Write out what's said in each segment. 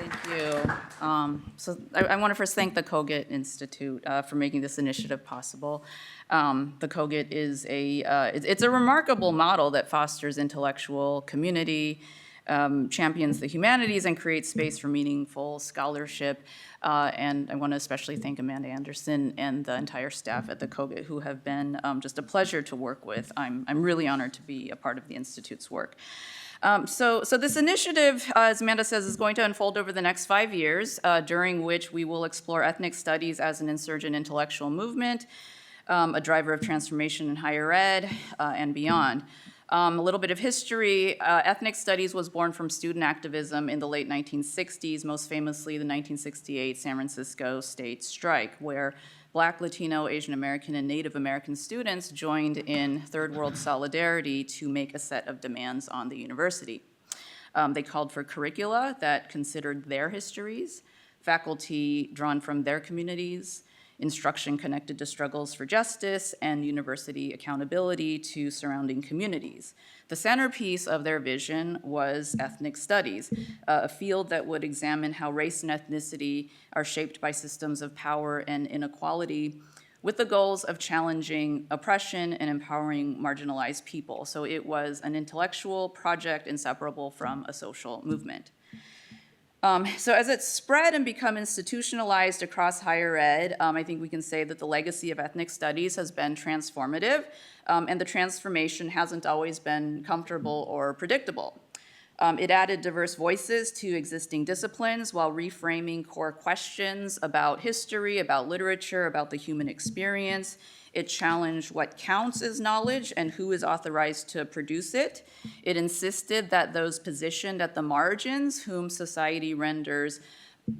Thank you. I want to first thank the Cogut Institute for making this initiative possible. The Cogut is it's a remarkable model that fosters intellectual community, champions the humanities, and creates space for meaningful scholarship. And I want to especially thank Amanda Anderson and the entire staff at the Cogut, who have been just a pleasure to work with. I'm really honored to be a part of the Institute's work. So this initiative, as Amanda says, is going to unfold over the next 5 years, during which we will explore ethnic studies as an insurgent intellectual movement, a driver of transformation in higher ed, and beyond. A little bit of history. Ethnic studies was born from student activism in the late 1960s, most famously the 1968 San Francisco state strike, where Black, Latino, Asian American, and Native American students joined in third world solidarity to make a set of demands on the university. They called for curricula that considered their histories, faculty drawn from their communities, instruction connected to struggles for justice, and university accountability to surrounding communities. The centerpiece of their vision was ethnic studies, a field that would examine how race and ethnicity are shaped by systems of power and inequality, with the goals of challenging oppression and empowering marginalized people. So it was an intellectual project inseparable from a social movement. So as it's spread and become institutionalized across higher ed, I think we can say that the legacy of ethnic studies has been transformative, and the transformation hasn't always been comfortable or predictable. It added diverse voices to existing disciplines while reframing core questions about history, about literature, about the human experience. It challenged what counts as knowledge and who is authorized to produce it. It insisted that those positioned at the margins, whom society renders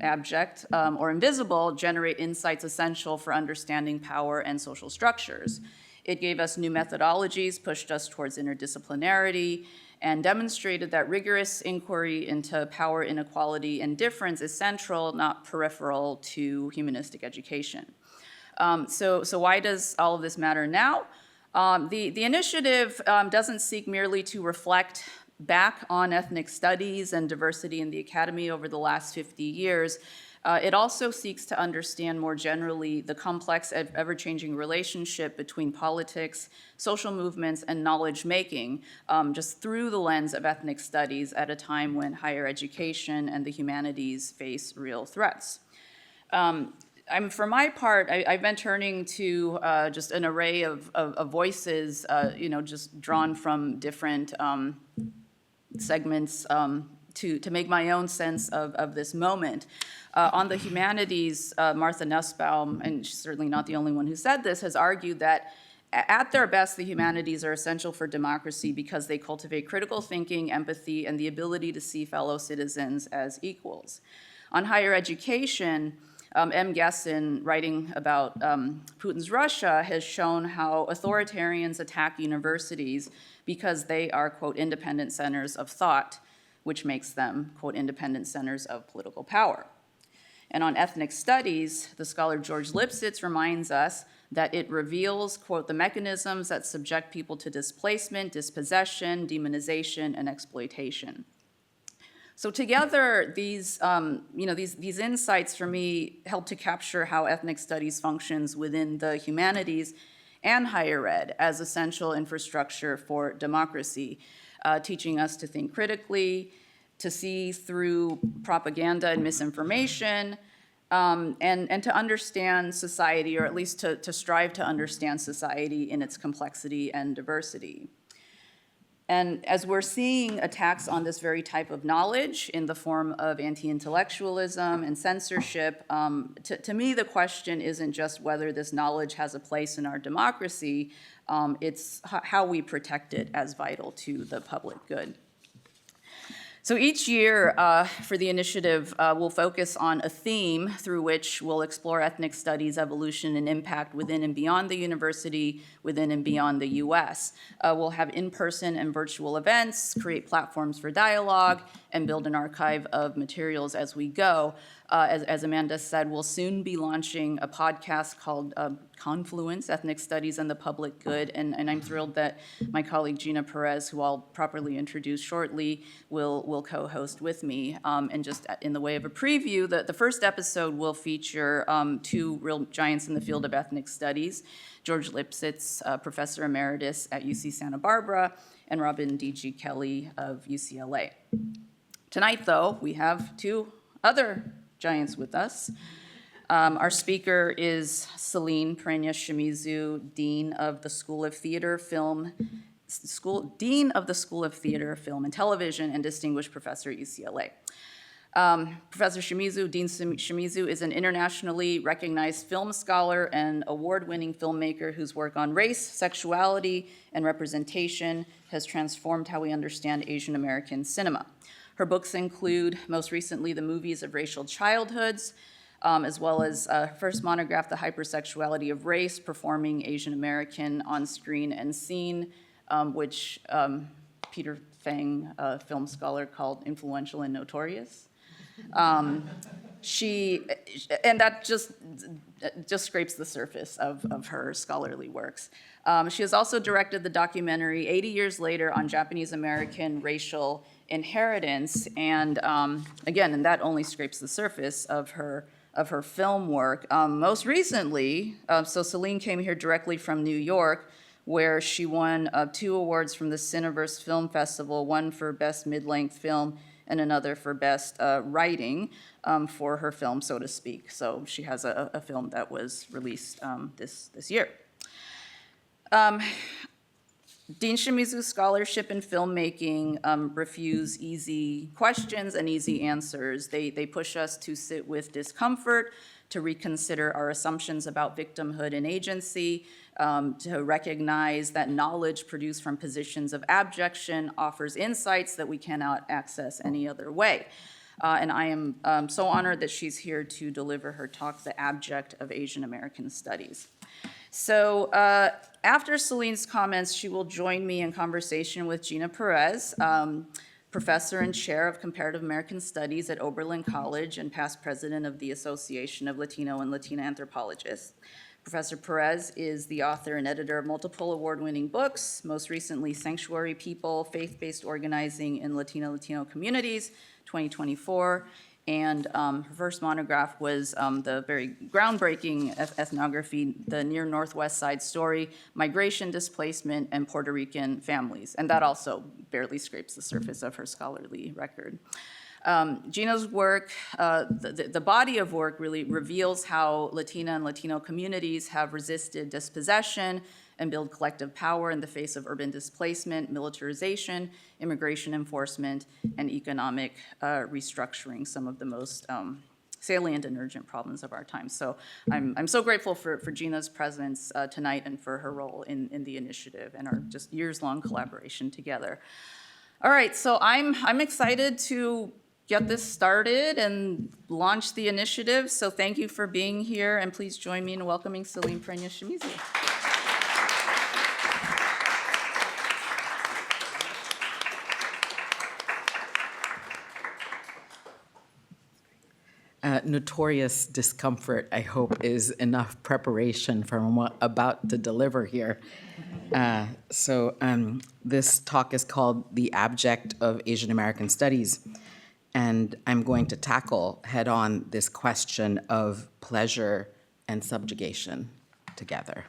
abject or invisible, generate insights essential for understanding power and social structures. It gave us new methodologies, pushed us towards interdisciplinarity, and demonstrated that rigorous inquiry into power, inequality, and difference is central, not peripheral, to humanistic education. So why does all of this matter now? The initiative doesn't seek merely to reflect back on ethnic studies and diversity in the academy over the last 50 years. It also seeks to understand more generally the complex, ever-changing relationship between politics, social movements, and knowledge making, just through the lens of ethnic studies at a time when higher education and the humanities face real threats. For my part, I've been turning to just an array of voices, just drawn from different segments to make my own sense of this moment. On the humanities, Martha Nussbaum, and she's certainly not the only one who said this, has argued that at their best, the humanities are essential for democracy because they cultivate critical thinking, empathy, and the ability to see fellow citizens as equals. On higher education, M. Gesson, writing about Putin's Russia, has shown how authoritarians attack universities because they are, quote, independent centers of thought, which makes them, quote, independent centers of political power. And on ethnic studies, the scholar George Lipsitz reminds us that it reveals, quote, the mechanisms that subject people to displacement, dispossession, demonization, and exploitation. So together, these insights for me help to capture how ethnic studies functions within the humanities and higher ed as essential infrastructure for democracy, teaching us to think critically, to see through propaganda and misinformation, and to understand society, or at least to strive to understand society in its complexity and diversity. And as we're seeing attacks on this very type of knowledge in the form of anti-intellectualism and censorship, to me the question isn't just whether this knowledge has a place in our democracy, it's how we protect it as vital to the public good. So each year for the initiative, we'll focus on a theme through which we'll explore ethnic studies, evolution, and impact within and beyond the university, within and beyond the US. We'll have in-person and virtual events, create platforms for dialogue, and build an archive of materials as we go. As Amanda said, we'll soon be launching a podcast called Confluence, Ethnic Studies and the Public Good, and I'm thrilled that my colleague Gina Pérez, who I'll properly introduce shortly, will co-host with me. And just in the way of a preview, the first episode will feature two real giants in the field of ethnic studies, George Lipsitz, Professor Emeritus at UC Santa Barbara, and Robin D.G. Kelly of UCLA. Tonight, though, we have two other giants with us. Our speaker is Celine Parreñas Shimizu, Dean of the School of Theater, Film and Television, and Distinguished Professor at UCLA. Professor Shimizu, Dean Shimizu, is an internationally recognized film scholar and award-winning filmmaker whose work on race, sexuality, and representation has transformed how we understand Asian American cinema. Her books include, most recently, The Movies of Racial Childhoods, as well as her first monograph, The Hypersexuality of Race, Performing Asian American on Screen and Scene, which Peter Fang, a film scholar, called influential and notorious. And that just scrapes the surface of her scholarly works. She has also directed the documentary 80 Years Later on Japanese American Racial Inheritance, and again, and that only scrapes the surface of her film work. Most recently, so Celine came here directly from New York, where she won 2 awards from the Cineverse Film Festival, one for Best Mid-Length Film and another for Best Writing for her film, so to speak. So she has a film that was released this year. Dean Shimizu's scholarship in filmmaking refuse easy questions and easy answers. They push us to sit with discomfort, to reconsider our assumptions about victimhood and agency, to recognize that knowledge produced from positions of abjection offers insights that we cannot access any other way. And I am so honored that she's here to deliver her talk, The Abject of Asian American Studies. So after Celine's comments, she will join me in conversation with Gina Pérez, professor and chair of Comparative American Studies at Oberlin College and past president of the Association of Latino and Latina Anthropologists. Professor Pérez is the author and editor of multiple award-winning books, most recently Sanctuary People, Faith-Based Organizing in Latino Communities, 2024, and her first monograph was the very groundbreaking ethnography, The Near Northwest Side Story, Migration, Displacement, and Puerto Rican Families. And that also barely scrapes the surface of her scholarly record. Gina's work, the body of work really reveals how Latina and Latino communities have resisted dispossession and build collective power in the face of urban displacement, militarization, immigration enforcement, and economic restructuring, some of the most salient and urgent problems of our time. So I'm so grateful for Gina's presence tonight and for her role in the initiative and our just years-long collaboration together. All right, so I'm excited to get this started and launch the initiative. So thank you for being here, and please join me in welcoming Celine Parreñas Shimizu. Notorious discomfort, I hope, is enough preparation for what I'm about to deliver here. This talk is called The Abject of Asian American Studies, and I'm going to tackle head-on this question of pleasure and subjugation together.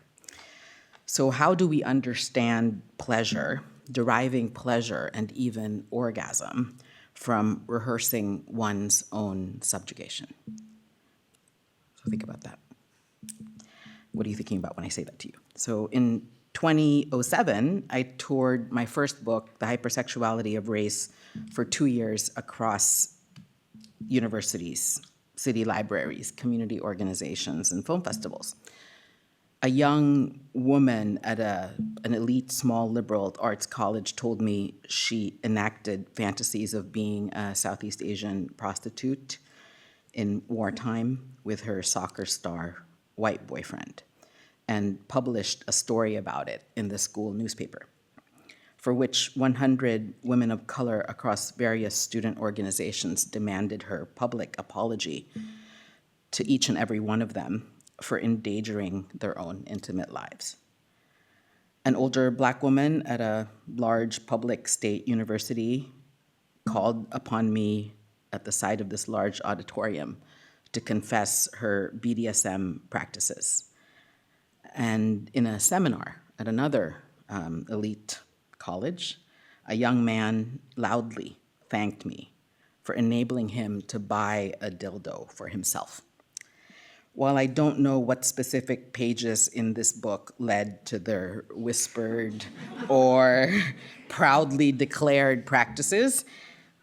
So how do we understand pleasure, deriving pleasure and even orgasm from rehearsing one's own subjugation? So think about that. What are you thinking about when I say that to you? So in 2007, I toured my first book, The Hypersexuality of Race, for 2 years across universities, city libraries, community organizations, and film festivals. A young woman at an elite small liberal arts college told me she enacted fantasies of being a Southeast Asian prostitute in wartime with her soccer star white boyfriend, and published a story about it in the school newspaper, for which 100 women of color across various student organizations demanded her public apology to each and every one of them for endangering their own intimate lives. An older Black woman at a large public state university called upon me at the side of this large auditorium to confess her BDSM practices. And in a seminar at another elite college, a young man loudly thanked me for enabling him to buy a dildo for himself. While I don't know what specific pages in this book led to their whispered or proudly declared practices,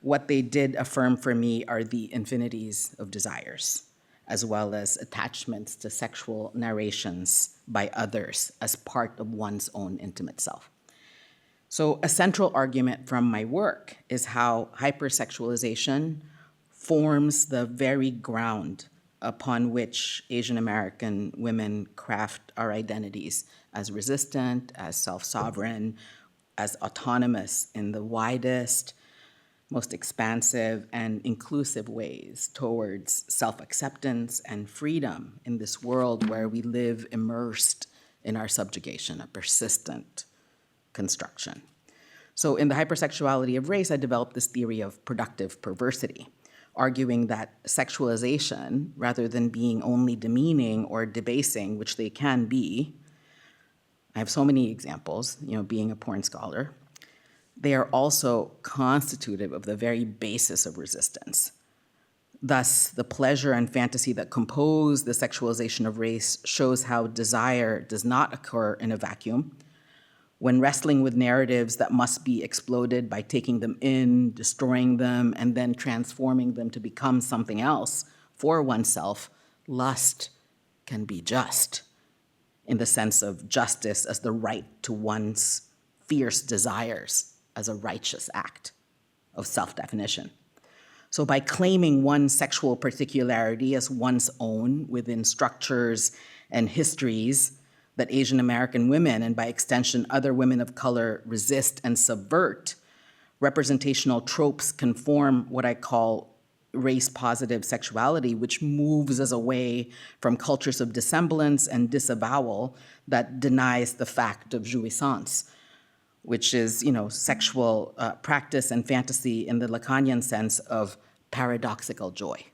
what they did affirm for me are the infinities of desires, as well as attachments to sexual narrations by others as part of one's own intimate self. So a central argument from my work is how hypersexualization forms the very ground upon which Asian American women craft our identities as resistant, as self-sovereign, as autonomous in the widest, most expansive and inclusive ways towards self-acceptance and freedom in this world where we live immersed in our subjugation, a persistent construction. So in the hypersexuality of race, I developed this theory of productive perversity, arguing that sexualization, rather than being only demeaning or debasing, which they can be, I have so many examples, being a porn scholar, they are also constitutive of the very basis of resistance. Thus, the pleasure and fantasy that compose the sexualization of race shows how desire does not occur in a vacuum. When wrestling with narratives that must be exploded by taking them in, destroying them, and then transforming them to become something else for oneself, lust can be just, in the sense of justice as the right to one's fierce desires as a righteous act of self-definition. So by claiming one's sexual particularity as one's own within structures and histories that Asian American women, and by extension other women of color, resist and subvert, representational tropes can form what I call race-positive sexuality, which moves us away from cultures of dissemblance and disavowal that denies the fact of jouissance, which is, sexual practice and fantasy in the Lacanian sense of paradoxical joy.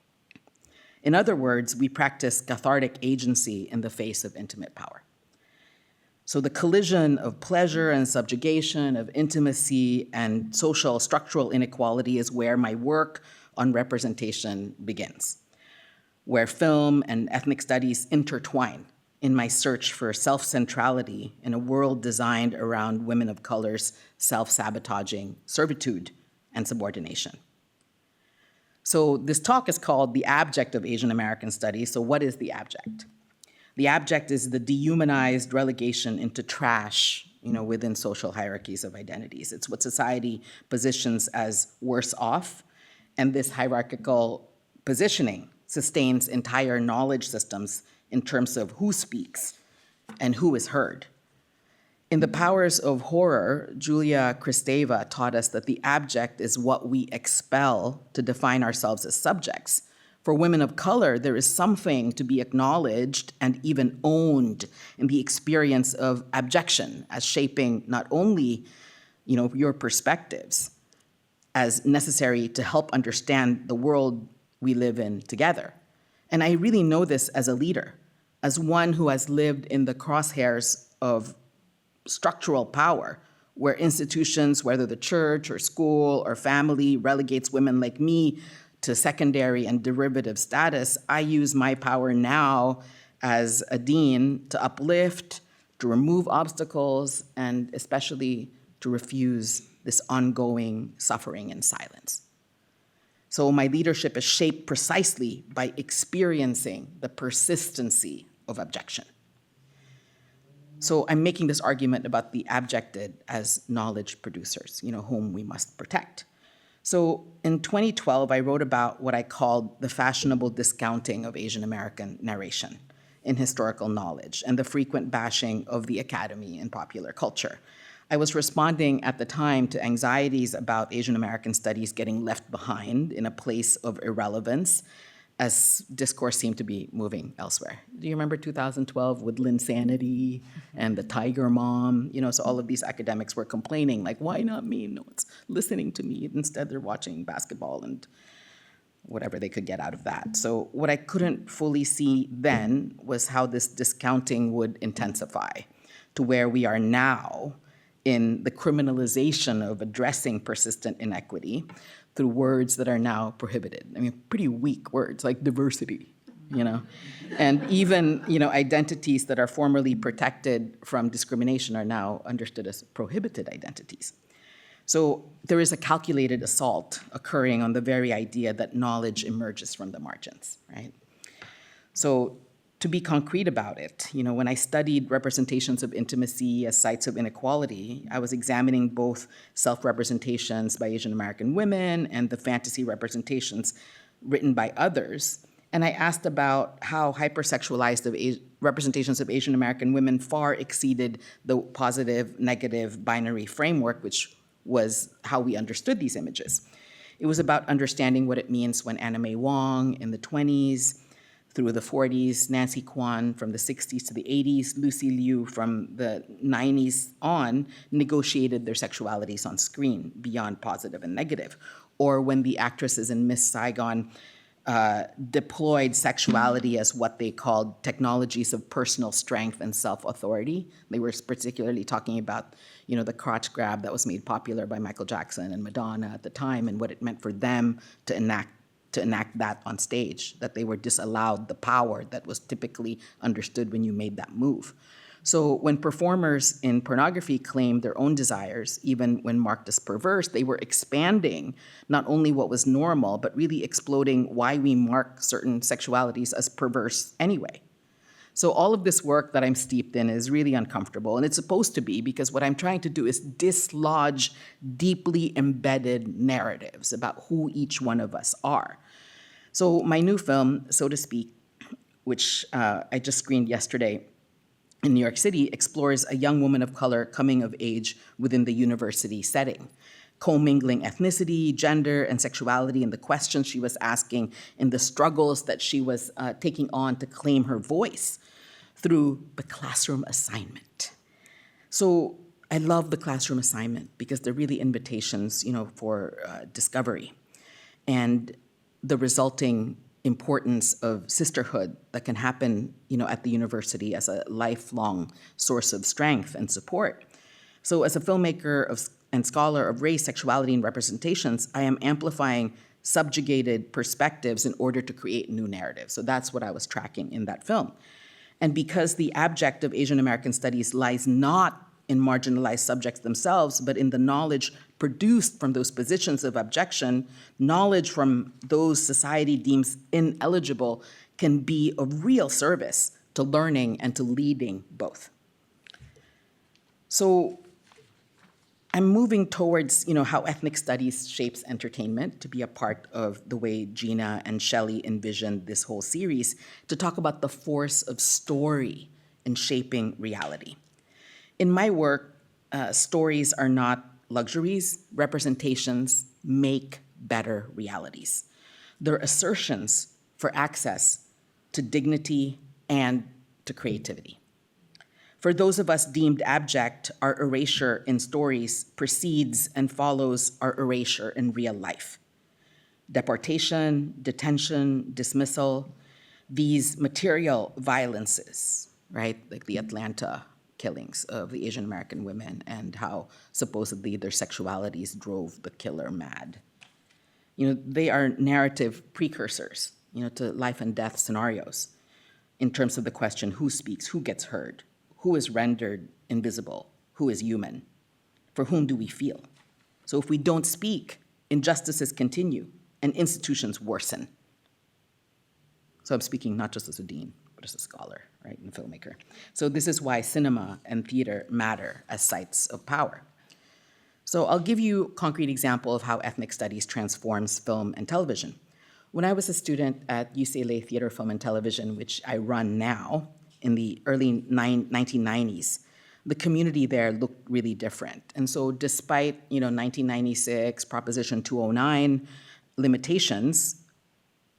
In other words, we practice cathartic agency in the face of intimate power. So the collision of pleasure and subjugation, of intimacy and social structural inequality is where my work on representation begins, where film and ethnic studies intertwine in my search for self-centrality in a world designed around women of color's self-sabotaging servitude and subordination. So this talk is called The Abject of Asian American Studies. So what is the abject? The abject is the dehumanized relegation into trash, within social hierarchies of identities. It's what society positions as worse off, and this hierarchical positioning sustains entire knowledge systems in terms of who speaks and who is heard. In The Powers of Horror, Julia Kristeva taught us that the abject is what we expel to define ourselves as subjects. For women of color, there is something to be acknowledged and even owned in the experience of abjection as shaping not only, your perspectives as necessary to help understand the world we live in together. And I really know this as a leader, as one who has lived in the crosshairs of structural power, where institutions, whether the church or school or family, relegates women like me to secondary and derivative status. I use my power now as a dean to uplift, to remove obstacles, and especially to refuse this ongoing suffering in silence. So my leadership is shaped precisely by experiencing the persistency of abjection. So I'm making this argument about the abjected as knowledge producers, whom we must protect. So in 2012, I wrote about what I called the fashionable discounting of Asian American narration in historical knowledge and the frequent bashing of the academy in popular culture. I was responding at the time to anxieties about Asian American studies getting left behind in a place of irrelevance as discourse seemed to be moving elsewhere. Do you remember 2012 with Linsanity and the Tiger Mom? So all of these academics were complaining, like, why not me? No one's listening to me. Instead, they're watching basketball and whatever they could get out of that. So what I couldn't fully see then was how this discounting would intensify to where we are now in the criminalization of addressing persistent inequity through words that are now prohibited. I mean, pretty weak words like diversity, And even, identities that are formerly protected from discrimination are now understood as prohibited identities. So there is a calculated assault occurring on the very idea that knowledge emerges from the margins, right? So to be concrete about it, when I studied representations of intimacy as sites of inequality, I was examining both self-representations by Asian American women and the fantasy representations written by others. And I asked about how hypersexualized representations of Asian American women far exceeded the positive, negative binary framework, which was how we understood these images. It was about understanding what it means when Anna May Wong in the 20s, through the 40s, Nancy Kwan from the 60s to the 80s, Lucy Liu from the 90s on, negotiated their sexualities on screen beyond positive and negative. Or when the actresses in Miss Saigon deployed sexuality as what they called technologies of personal strength and self-authority. They were particularly talking about, the crotch grab that was made popular by Michael Jackson and Madonna at the time and what it meant for them to enact that on stage, that they were disallowed the power that was typically understood when you made that move. So when performers in pornography claimed their own desires, even when marked as perverse, they were expanding not only what was normal, but really exploding why we mark certain sexualities as perverse anyway. So all of this work that I'm steeped in is really uncomfortable, and it's supposed to be, because what I'm trying to do is dislodge deeply embedded narratives about who each one of us are. So my new film, So to Speak, which I just screened yesterday in New York City, explores a young woman of color coming of age within the university setting, commingling ethnicity, gender, and sexuality in the questions she was asking, in the struggles that she was taking on to claim her voice through the classroom assignment. So I love the classroom assignment because they're really invitations, for discovery. And the resulting importance of sisterhood that can happen, at the university as a lifelong source of strength and support. So as a filmmaker and scholar of race, sexuality, and representations, I am amplifying subjugated perspectives in order to create new narratives. So that's what I was tracking in that film. And because the abject of Asian American studies lies not in marginalized subjects themselves, but in the knowledge produced from those positions of abjection, knowledge from those society deems ineligible can be of real service to learning and to leading both. So I'm moving towards, how ethnic studies shapes entertainment to be a part of the way Gina and Shelley envisioned this whole series, to talk about the force of story in shaping reality. In my work, stories are not luxuries. Representations make better realities. They're assertions for access to dignity and to creativity. For those of us deemed abject, our erasure in stories precedes and follows our erasure in real life. Deportation, detention, dismissal, these material violences, right, like the Atlanta killings of the Asian American women and how supposedly their sexualities drove the killer mad. They are narrative precursors, to life and death scenarios in terms of the question, who speaks, who gets heard, who is rendered invisible, who is human, for whom do we feel? So if we don't speak, injustices continue and institutions worsen. So I'm speaking not just as a dean, but as a scholar, right, and a filmmaker. So this is why cinema and theater matter as sites of power. So I'll give you a concrete example of how ethnic studies transforms film and television. When I was a student at UCLA Theater, Film, and Television, which I run now, in the early 1990s, the community there looked really different. And so despite 1996, Proposition 209 limitations,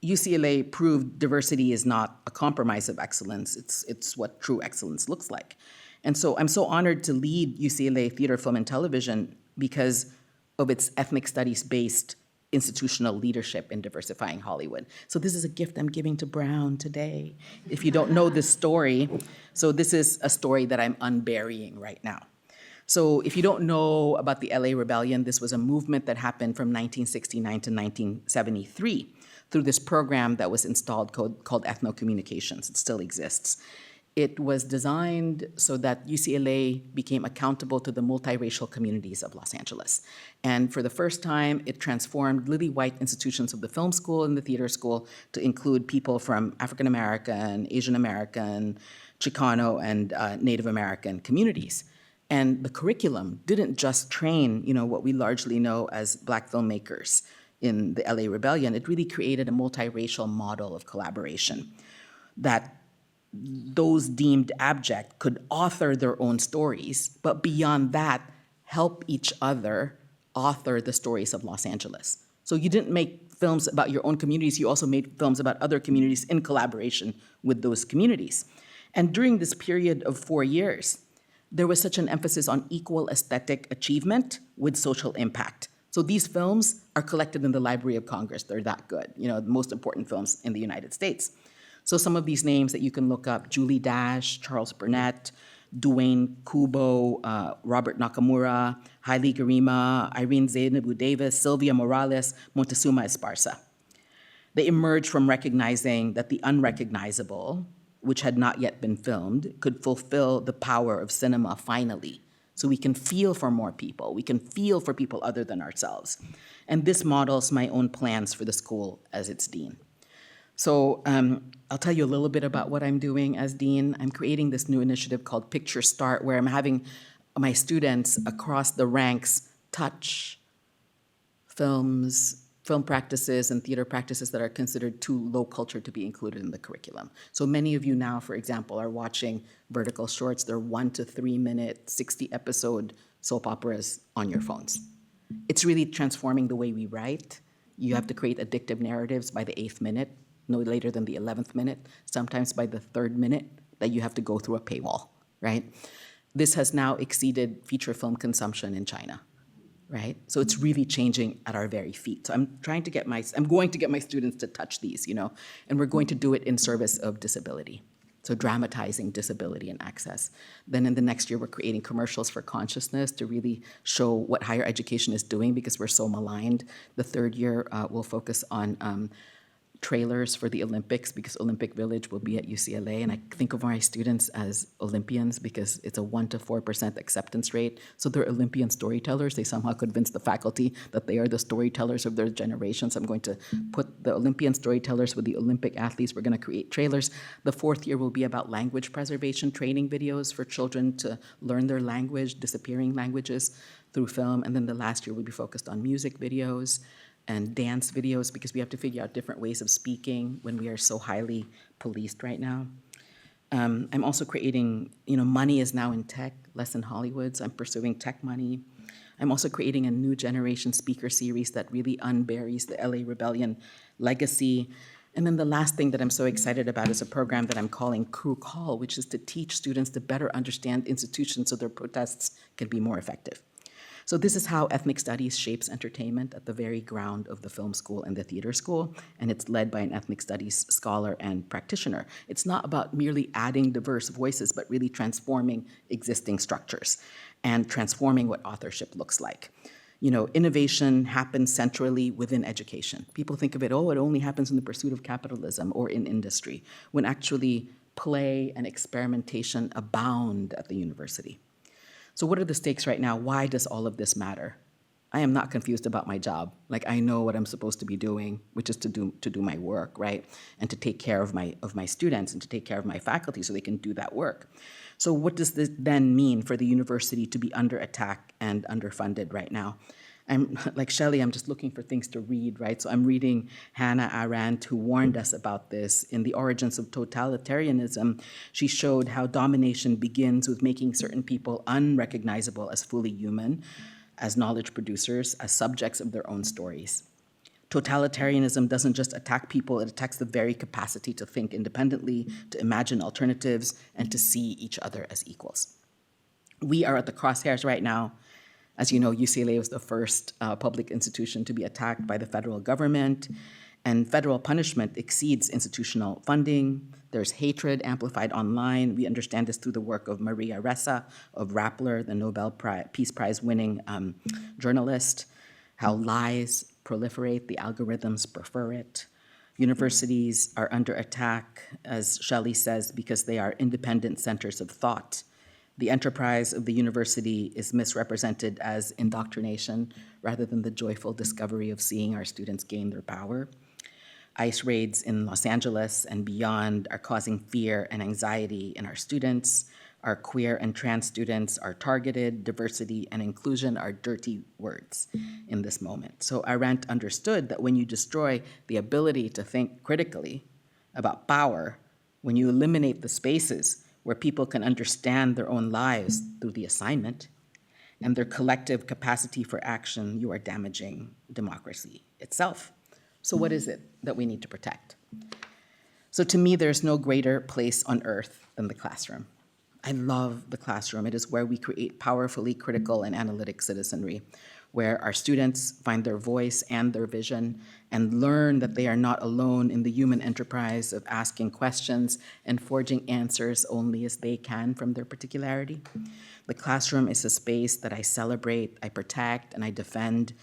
UCLA proved diversity is not a compromise of excellence. It's what true excellence looks like. And so I'm so honored to lead UCLA Theater, Film, and Television because of its ethnic studies-based institutional leadership in diversifying Hollywood. So this is a gift I'm giving to Brown today. If you don't know this story, so this is a story that I'm unburying right now. So if you don't know about the LA Rebellion, this was a movement that happened from 1969 to 1973 through this program that was installed called Ethno-Communications. It still exists. It was designed so that UCLA became accountable to the multiracial communities of Los Angeles. And for the first time, it transformed lily white institutions of the film school and the theater school to include people from African American, Asian American, Chicano, and Native American communities. And the curriculum didn't just train, what we largely know as Black filmmakers in the LA Rebellion. It really created a multiracial model of collaboration that those deemed abject could author their own stories, but beyond that, help each other author the stories of Los Angeles. So you didn't make films about your own communities, you also made films about other communities in collaboration with those communities. And during this period of 4 years, there was such an emphasis on equal aesthetic achievement with social impact. So these films are collected in the Library of Congress. They're that good, the most important films in the United States. So some of these names that you can look up: Julie Dash, Charles Burnett, Duane Kubo, Robert Nakamura, Haile Garima, Irene Zainabu Davis, Sylvia Morales, Montezuma Esparza. They emerged from recognizing that the unrecognizable, which had not yet been filmed, could fulfill the power of cinema finally. So we can feel for more people. We can feel for people other than ourselves. And this models my own plans for the school as its dean. So I'll tell you a little bit about what I'm doing as dean. I'm creating this new initiative called Picture Start, where I'm having my students across the ranks touch films, film practices, and theater practices that are considered too low culture to be included in the curriculum. So many of you now, for example, are watching vertical shorts. They're 1 to 3 minute, 60-episode soap operas on your phones. It's really transforming the way we write. You have to create addictive narratives by the 8th minute, no later than the 11th minute, sometimes by the 3rd minute that you have to go through a paywall, right? This has now exceeded feature film consumption in China, right? So it's really changing at our very feet. So I'm going to get my students to touch these, and we're going to do it in service of disability. So dramatizing disability and access. Then in the next year, we're creating commercials for consciousness to really show what higher education is doing because we're so maligned. The 3rd year, we'll focus on trailers for the Olympics because Olympic Village will be at UCLA, and I think of my students as Olympians because it's a 1 to 4% acceptance rate. So they're Olympian storytellers. They somehow convince the faculty that they are the storytellers of their generation. So I'm going to put the Olympian storytellers with the Olympic athletes. We're going to create trailers. The 4th year will be about language preservation training videos for children to learn their language, disappearing languages through film. And then the last year will be focused on music videos and dance videos because we have to figure out different ways of speaking when we are so highly policed right now. I'm also creating, money is now in tech, less in Hollywood, so I'm pursuing tech money. I'm also creating a new generation speaker series that really unburies the LA Rebellion legacy. And then the last thing that I'm so excited about is a program that I'm calling Crew Call, which is to teach students to better understand institutions so their protests can be more effective. So this is how ethnic studies shapes entertainment at the very ground of the film school and the theater school, and it's led by an ethnic studies scholar and practitioner. It's not about merely adding diverse voices, but really transforming existing structures and transforming what authorship looks like. Innovation happens centrally within education. People think of it, it only happens in the pursuit of capitalism or in industry, when actually play and experimentation abound at the university. So what are the stakes right now? Why does all of this matter? I am not confused about my job. I know what I'm supposed to be doing, which is to do my work, right? And to take care of my students and to take care of my faculty so they can do that work. So what does this then mean for the university to be under attack and underfunded right now? I'm like Shelley, I'm just looking for things to read, right? So I'm reading Hannah Arendt, who warned us about this. In The Origins of Totalitarianism, she showed how domination begins with making certain people unrecognizable as fully human, as knowledge producers, as subjects of their own stories. Totalitarianism doesn't just attack people, it attacks the very capacity to think independently, to imagine alternatives, and to see each other as equals. We are at the crosshairs right now. As you know, UCLA was the first public institution to be attacked by the federal government, and federal punishment exceeds institutional funding. There's hatred amplified online. We understand this through the work of Maria Ressa, of Rappler, the Nobel Peace Prize winning journalist, how lies proliferate, the algorithms prefer it. Universities are under attack, as Shelley says, because they are independent centers of thought. The enterprise of the university is misrepresented as indoctrination rather than the joyful discovery of seeing our students gain their power. ICE raids in Los Angeles and beyond are causing fear and anxiety in our students. Our queer and trans students are targeted. Diversity and inclusion are dirty words in this moment. So Arendt understood that when you destroy the ability to think critically about power, when you eliminate the spaces where people can understand their own lives through the assignment and their collective capacity for action, you are damaging democracy itself. So what is it that we need to protect? So to me, there's no greater place on earth than the classroom. I love the classroom. It is where we create powerfully critical and analytic citizenry, where our students find their voice and their vision and learn that they are not alone in the human enterprise of asking questions and forging answers only as they can from their particularity. The classroom is a space that I celebrate, I protect, and I defend.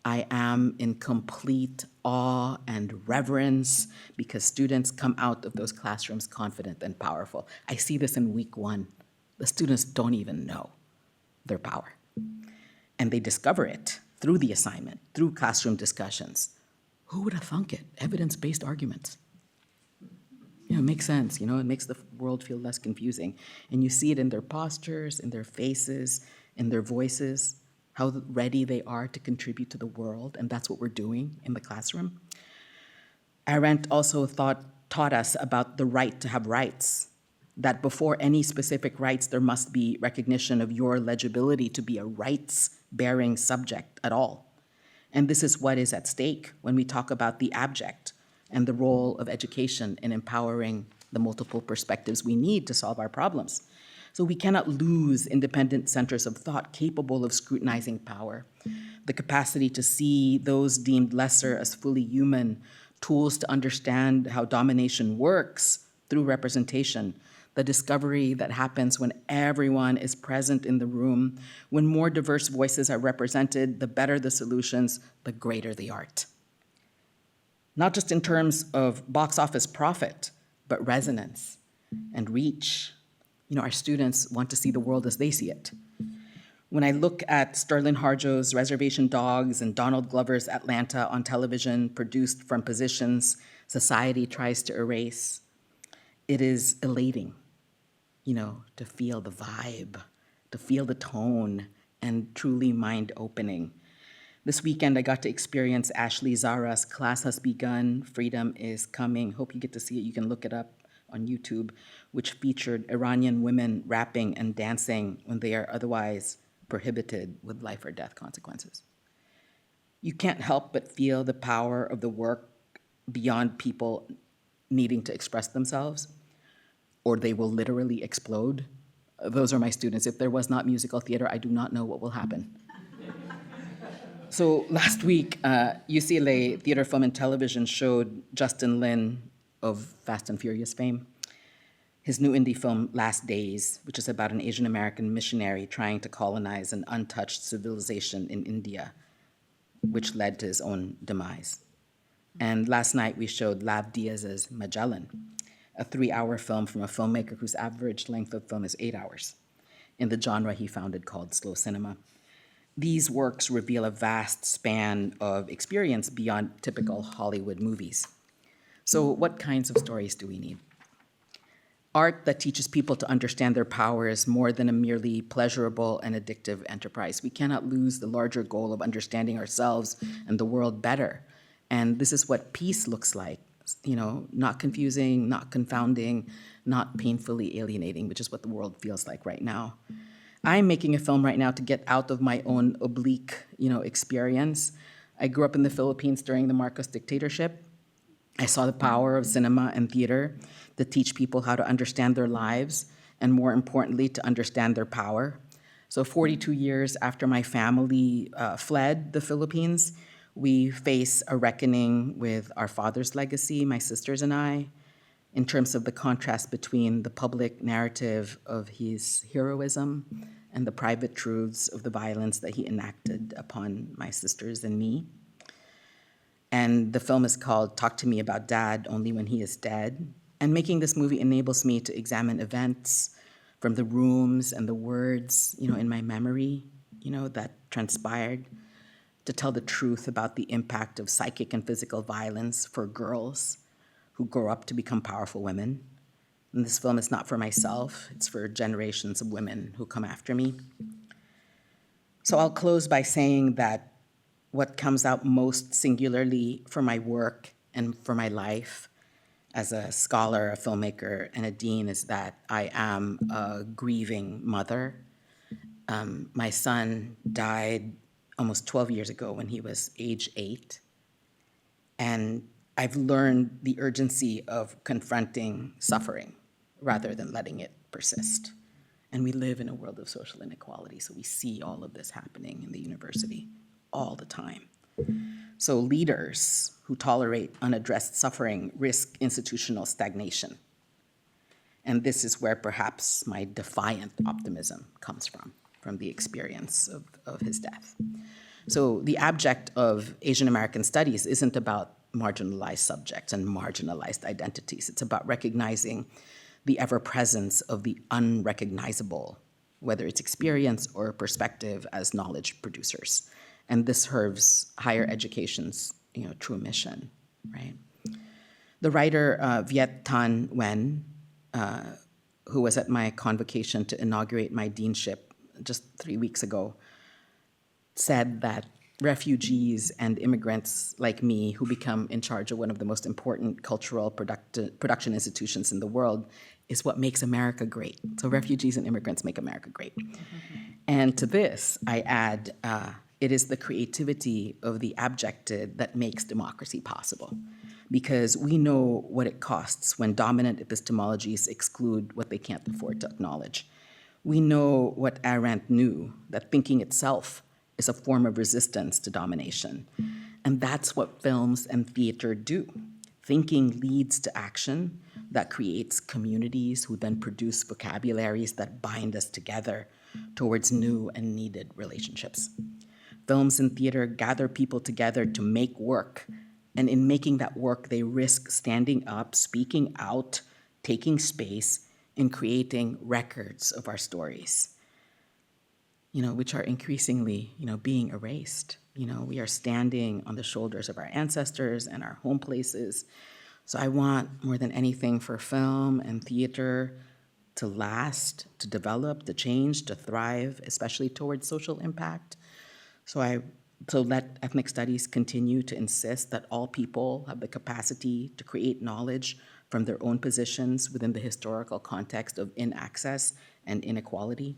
I am in complete awe and reverence because students come out of those classrooms confident and powerful. I see this in week one. The students don't even know their power. And they discover it through the assignment, through classroom discussions. Who would have thunk it? Evidence-based arguments. It makes sense, it makes the world feel less confusing. And you see it in their postures, in their faces, in their voices, how ready they are to contribute to the world, and that's what we're doing in the classroom. Arendt also taught us about the right to have rights, that before any specific rights, there must be recognition of your legibility to be a rights-bearing subject at all. And this is what is at stake when we talk about the abject and the role of education in empowering the multiple perspectives we need to solve our problems. So we cannot lose independent centers of thought capable of scrutinizing power, the capacity to see those deemed lesser as fully human, tools to understand how domination works through representation, the discovery that happens when everyone is present in the room. When more diverse voices are represented, the better the solutions, the greater the art. Not just in terms of box office profit, but resonance and reach. Our students want to see the world as they see it. When I look at Sterling Harjo's Reservation Dogs and Donald Glover's Atlanta on television, produced from positions society tries to erase, it is elating, to feel the vibe, to feel the tone, and truly mind-opening. This weekend, I got to experience Ashley Zara's Class Has Begun, Freedom is Coming. Hope you get to see it. You can look it up on YouTube, which featured Iranian women rapping and dancing when they are otherwise prohibited with life or death consequences. You can't help but feel the power of the work beyond people needing to express themselves, or they will literally explode. Those are my students. If there was not musical theater, I do not know what will happen. So last week, UCLA Theater, Film, and Television showed Justin Lin of Fast and Furious fame his new indie film, Last Days, which is about an Asian American missionary trying to colonize an untouched civilization in India, which led to his own demise. And last night we showed Lav Diaz's Magellan, a 3-hour film from a filmmaker whose average length of film is 8 hours, in the genre he founded called slow cinema. These works reveal a vast span of experience beyond typical Hollywood movies. So what kinds of stories do we need? Art that teaches people to understand their power is more than a merely pleasurable and addictive enterprise. We cannot lose the larger goal of understanding ourselves and the world better. And this is what peace looks like, not confusing, not confounding, not painfully alienating, which is what the world feels like right now. I'm making a film right now to get out of my own oblique, experience. I grew up in the Philippines during the Marcos dictatorship. I saw the power of cinema and theater to teach people how to understand their lives and, more importantly, to understand their power. So 42 years after my family fled the Philippines, we face a reckoning with our father's legacy, my sisters and I, in terms of the contrast between the public narrative of his heroism and the private truths of the violence that he enacted upon my sisters and me. And the film is called Talk to Me About Dad Only When He Is Dead. And making this movie enables me to examine events from the rooms and the words, in my memory, that transpired, to tell the truth about the impact of psychic and physical violence for girls who grow up to become powerful women. And this film is not for myself, it's for generations of women who come after me. So I'll close by saying that what comes out most singularly for my work and for my life as a scholar, a filmmaker, and a dean is that I am a grieving mother. My son died almost 12 years ago when he was age 8. And I've learned the urgency of confronting suffering rather than letting it persist. And we live in a world of social inequality, so we see all of this happening in the university all the time. So leaders who tolerate unaddressed suffering risk institutional stagnation. And this is where perhaps my defiant optimism comes from the experience of his death. So the abject of Asian American studies isn't about marginalized subjects and marginalized identities. It's about recognizing the ever-presence of the unrecognizable, whether it's experience or perspective as knowledge producers. And this serves higher education's true mission, right? The writer Viet Thanh Nguyen, who was at my convocation to inaugurate my deanship just 3 weeks ago, said that refugees and immigrants like me who become in charge of one of the most important cultural production institutions in the world is what makes America great. So refugees and immigrants make America great. And to this, I add, it is the creativity of the abjected that makes democracy possible, because we know what it costs when dominant epistemologies exclude what they can't afford to acknowledge. We know what Arendt knew, that thinking itself is a form of resistance to domination. And that's what films and theater do. Thinking leads to action that creates communities who then produce vocabularies that bind us together towards new and needed relationships. Films and theater gather people together to make work, and in making that work, they risk standing up, speaking out, taking space, and creating records of our stories, which are increasingly, being erased. We are standing on the shoulders of our ancestors and our home places. So I want more than anything for film and theater to last, to develop, to change, to thrive, especially towards social impact. So let ethnic studies continue to insist that all people have the capacity to create knowledge from their own positions within the historical context of inaccess and inequality.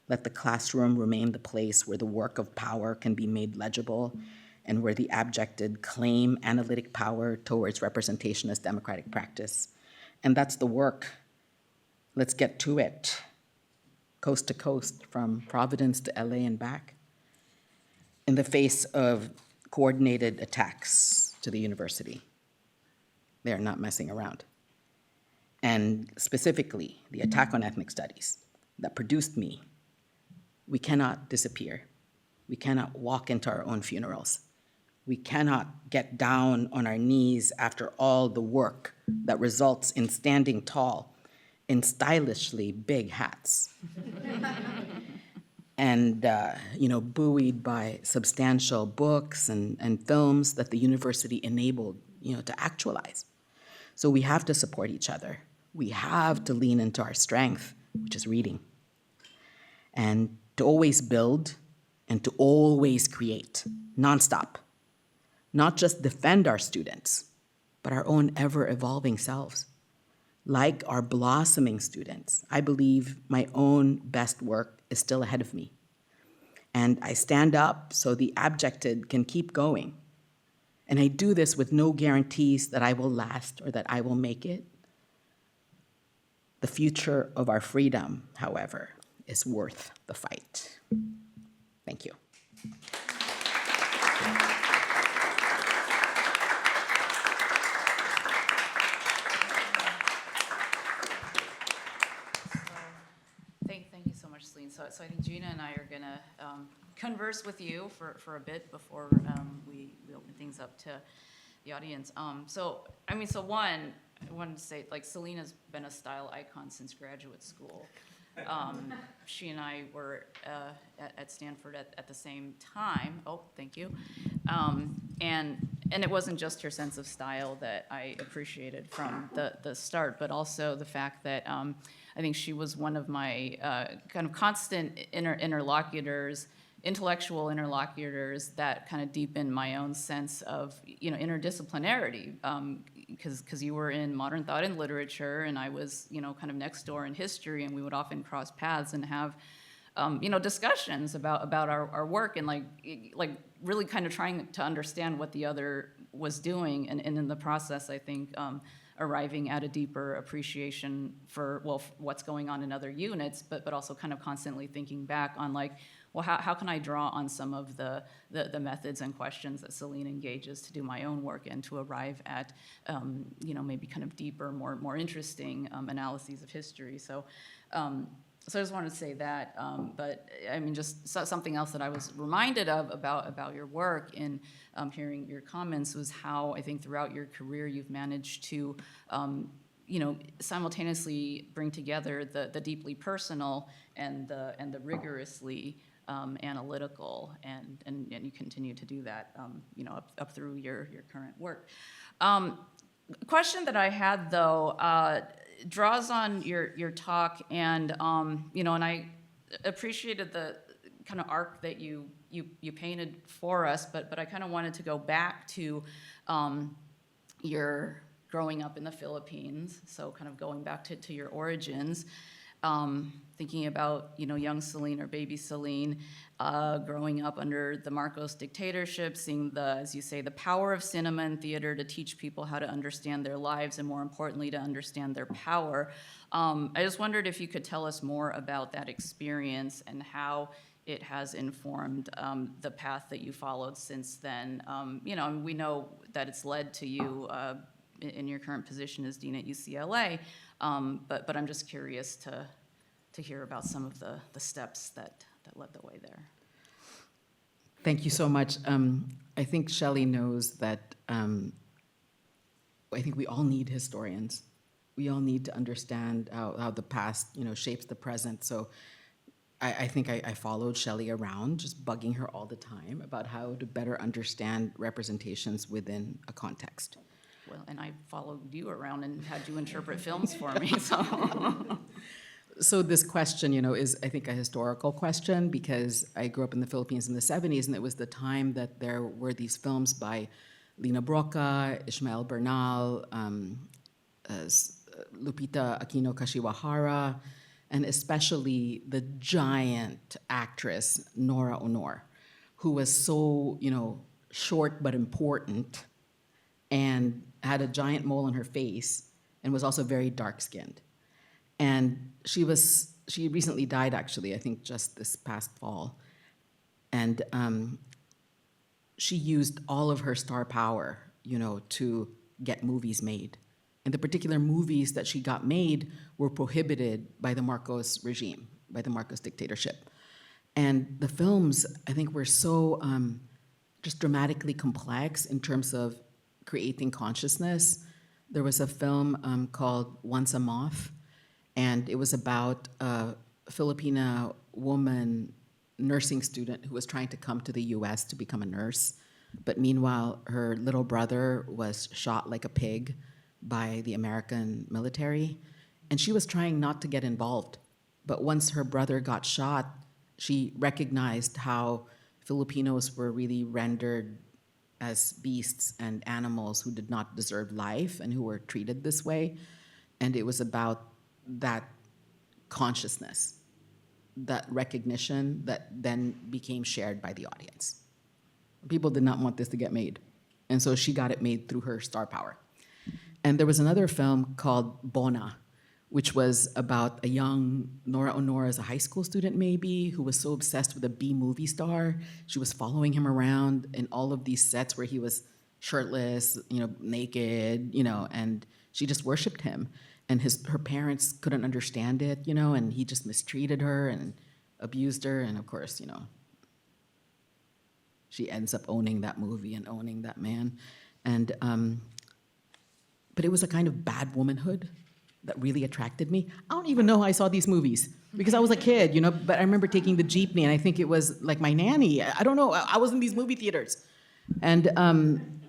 Let the classroom remain the place where the work of power can be made legible and where the abjected claim analytic power towards representation as democratic practice. And that's the work. Let's get to it. Coast to coast, from Providence to LA and back. In the face of coordinated attacks to the university. They are not messing around. And specifically, the attack on ethnic studies that produced me. We cannot disappear. We cannot walk into our own funerals. We cannot get down on our knees after all the work that results in standing tall in stylishly big hats. And buoyed by substantial books and films that the university enabled, to actualize. So we have to support each other. We have to lean into our strength, which is reading. And to always build and to always create, nonstop. Not just defend our students, but our own ever-evolving selves. Like our blossoming students, I believe my own best work is still ahead of me. And I stand up so the abjected can keep going. And I do this with no guarantees that I will last or that I will make it. The future of our freedom, however, is worth the fight. Thank you. Thank you so much, Celine. So I think Gina and I are gonna converse with you for a bit before we open things up to the audience. So one, I wanted to say, like, Celine has been a style icon since graduate school. She and I were at Stanford at the same time. Oh, thank you. And it wasn't just her sense of style that I appreciated from the start, but also the fact that I think she was one of my kind of constant interlocutors, intellectual interlocutors that kind of deepened my own sense of, interdisciplinarity. Because you were in modern thought and literature, and I was, kind of next door in history, and we would often cross paths and have, discussions about our work, and like really kind of trying to understand what the other was doing, and in the process, I think arriving at a deeper appreciation for what's going on in other units, but also kind of constantly thinking back on how can I draw on some of the methods and questions that Celine engages to do my own work and to arrive at, maybe kind of deeper, more interesting analyses of history. So I just wanted to say that, but I mean, just something else that I was reminded of about your work in hearing your comments was how I think throughout your career you've managed to, simultaneously bring together the deeply personal and the rigorously analytical, and you continue to do that, up through your current work. Question that I had though draws on your talk, and and I appreciated the kind of arc that you painted for us, but I kind of wanted to go back to your growing up in the Philippines, so kind of going back to your origins. Thinking about, young Celine or baby Celine, growing up under the Marcos dictatorship, seeing as you say, the power of cinema and theater to teach people how to understand their lives and, more importantly, to understand their power. I just wondered if you could tell us more about that experience and how it has informed the path that you followed since then. We know that it's led to you in your current position as dean at UCLA, but I'm just curious to hear about some of the steps that led the way there. Thank you so much. I think Shelley knows that I think we all need historians. We all need to understand how the past, shapes the present. So I think I followed Shelley around, just bugging her all the time about how to better understand representations within a context. Well, and I followed you around and had you interpret films for me, so. So this question, is, I think, a historical question, because I grew up in the Philippines in the 70s, and it was the time that there were these films by Lina Broca, Ishmael Bernal, Lupita Aquino Kashiwahara, and especially the giant actress Nora Honor, who was so, short but important, and had a giant mole on her face, and was also very dark-skinned. And she recently died, actually, I think just this past fall. And she used all of her star power, to get movies made. And the particular movies that she got made were prohibited by the Marcos regime, by the Marcos dictatorship. And the films, I think, were so just dramatically complex in terms of creating consciousness. There was a film called Once a Moth, and it was about a Filipina woman nursing student who was trying to come to the US to become a nurse. But meanwhile, her little brother was shot like a pig by the American military. And she was trying not to get involved. But once her brother got shot, she recognized how Filipinos were really rendered as beasts and animals who did not deserve life and who were treated this way. And it was about that consciousness that recognition that then became shared by the audience. People did not want this to get made. And so she got it made through her star power. And there was another film called Bona, which was about a young Nora Honora, as a high school student maybe, who was so obsessed with a B movie star. She was following him around in all of these sets where he was shirtless, naked, and she just worshiped him. And her parents couldn't understand it, and he just mistreated her and abused her. And of course, she ends up owning that movie and owning that man. And but it was a kind of bad womanhood that really attracted me. I don't even know how I saw these movies because I was a kid, but I remember taking the jeepney, and I think it was like my nanny. I don't know. I was in these movie theaters. And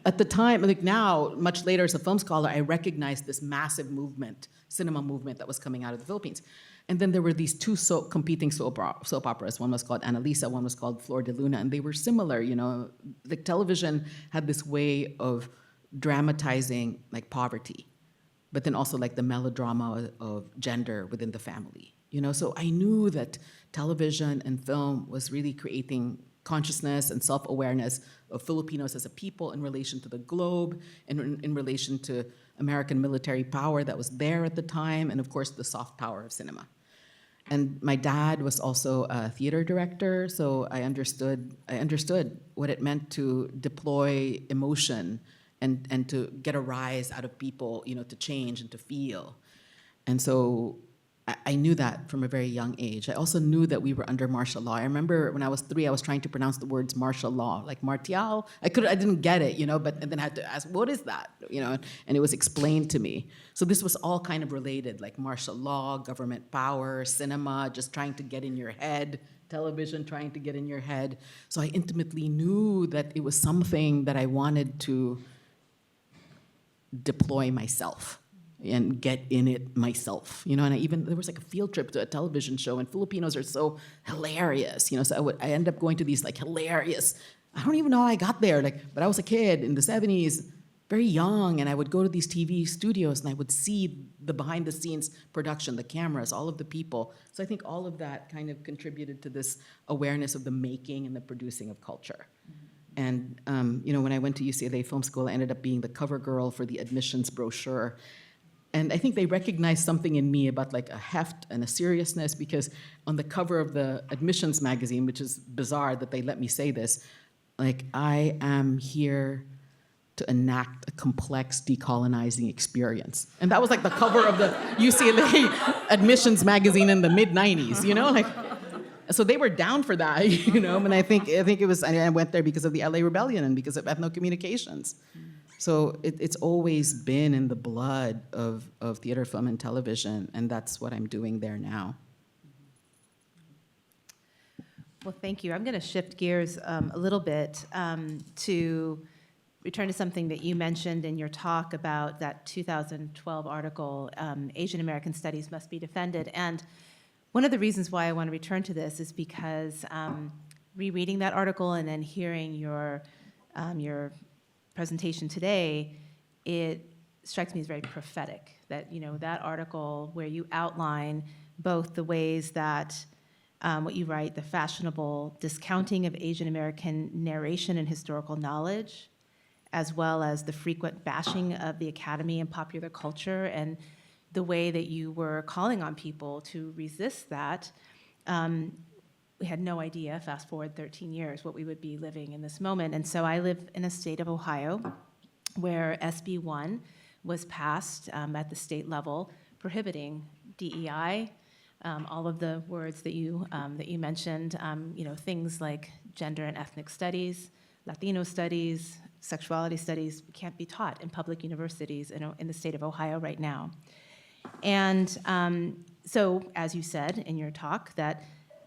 at the time, like now, much later as a film scholar, I recognized this massive movement, cinema movement that was coming out of the Philippines. And then there were these two competing soap operas. One was called Annalisa, one was called Flor de Luna, and they were similar, Like television had this way of dramatizing like poverty, but then also like the melodrama of gender within the family, So I knew that television and film was really creating consciousness and self-awareness of Filipinos as a people in relation to the globe, and in relation to American military power that was there at the time, and of course the soft power of cinema. And my dad was also a theater director, so I understood what it meant to deploy emotion and to get a rise out of people, to change and to feel. And so I knew that from a very young age. I also knew that we were under martial law. I remember when I was 3, I was trying to pronounce the words martial law, like martial. I didn't get it, but and then I had to ask, what is that? And it was explained to me. So this was all kind of related, like martial law, government power, cinema, just trying to get in your head, television trying to get in your head. So I intimately knew that it was something that I wanted to deploy myself and get in it myself, and there was like a field trip to a television show, and Filipinos are so hilarious, so I ended up going to these like hilarious, I don't even know how I got there, but I was a kid in the 70s, very young, and I would go to these TV studios and I would see the behind the scenes production, the cameras, all of the people. So I think all of that kind of contributed to this awareness of the making and the producing of culture. And when I went to UCLA Film School, I ended up being the cover girl for the admissions brochure. And I think they recognized something in me about like a heft and a seriousness, because on the cover of the admissions magazine, which is bizarre that they let me say this, like, I am here to enact a complex decolonizing experience. And that was like the cover of the UCLA admissions magazine in the mid-90s, So they were down for that, and I think it was, I went there because of the LA Rebellion and because of ethnocommunications. So it's always been in the blood of theater, film, and television, and that's what I'm doing there now. Well, thank you. I'm going to shift gears a little bit to return to something that you mentioned in your talk about that 2012 article, Asian American Studies Must Be Defended. And one of the reasons why I want to return to this is because rereading that article and then hearing your presentation today, it strikes me as very prophetic. That that article where you outline both the ways that what you write, the fashionable discounting of Asian American narration and historical knowledge, as well as the frequent bashing of the academy and popular culture, and the way that you were calling on people to resist that. We had no idea, fast forward 13 years, what we would be living in this moment. And so I live in a state of Ohio where SB 1 was passed at the state level, prohibiting DEI, all of the words that you mentioned, things like gender and ethnic studies, Latino studies, sexuality studies can't be taught in public universities in the state of Ohio right now. And so, as you said in your talk, that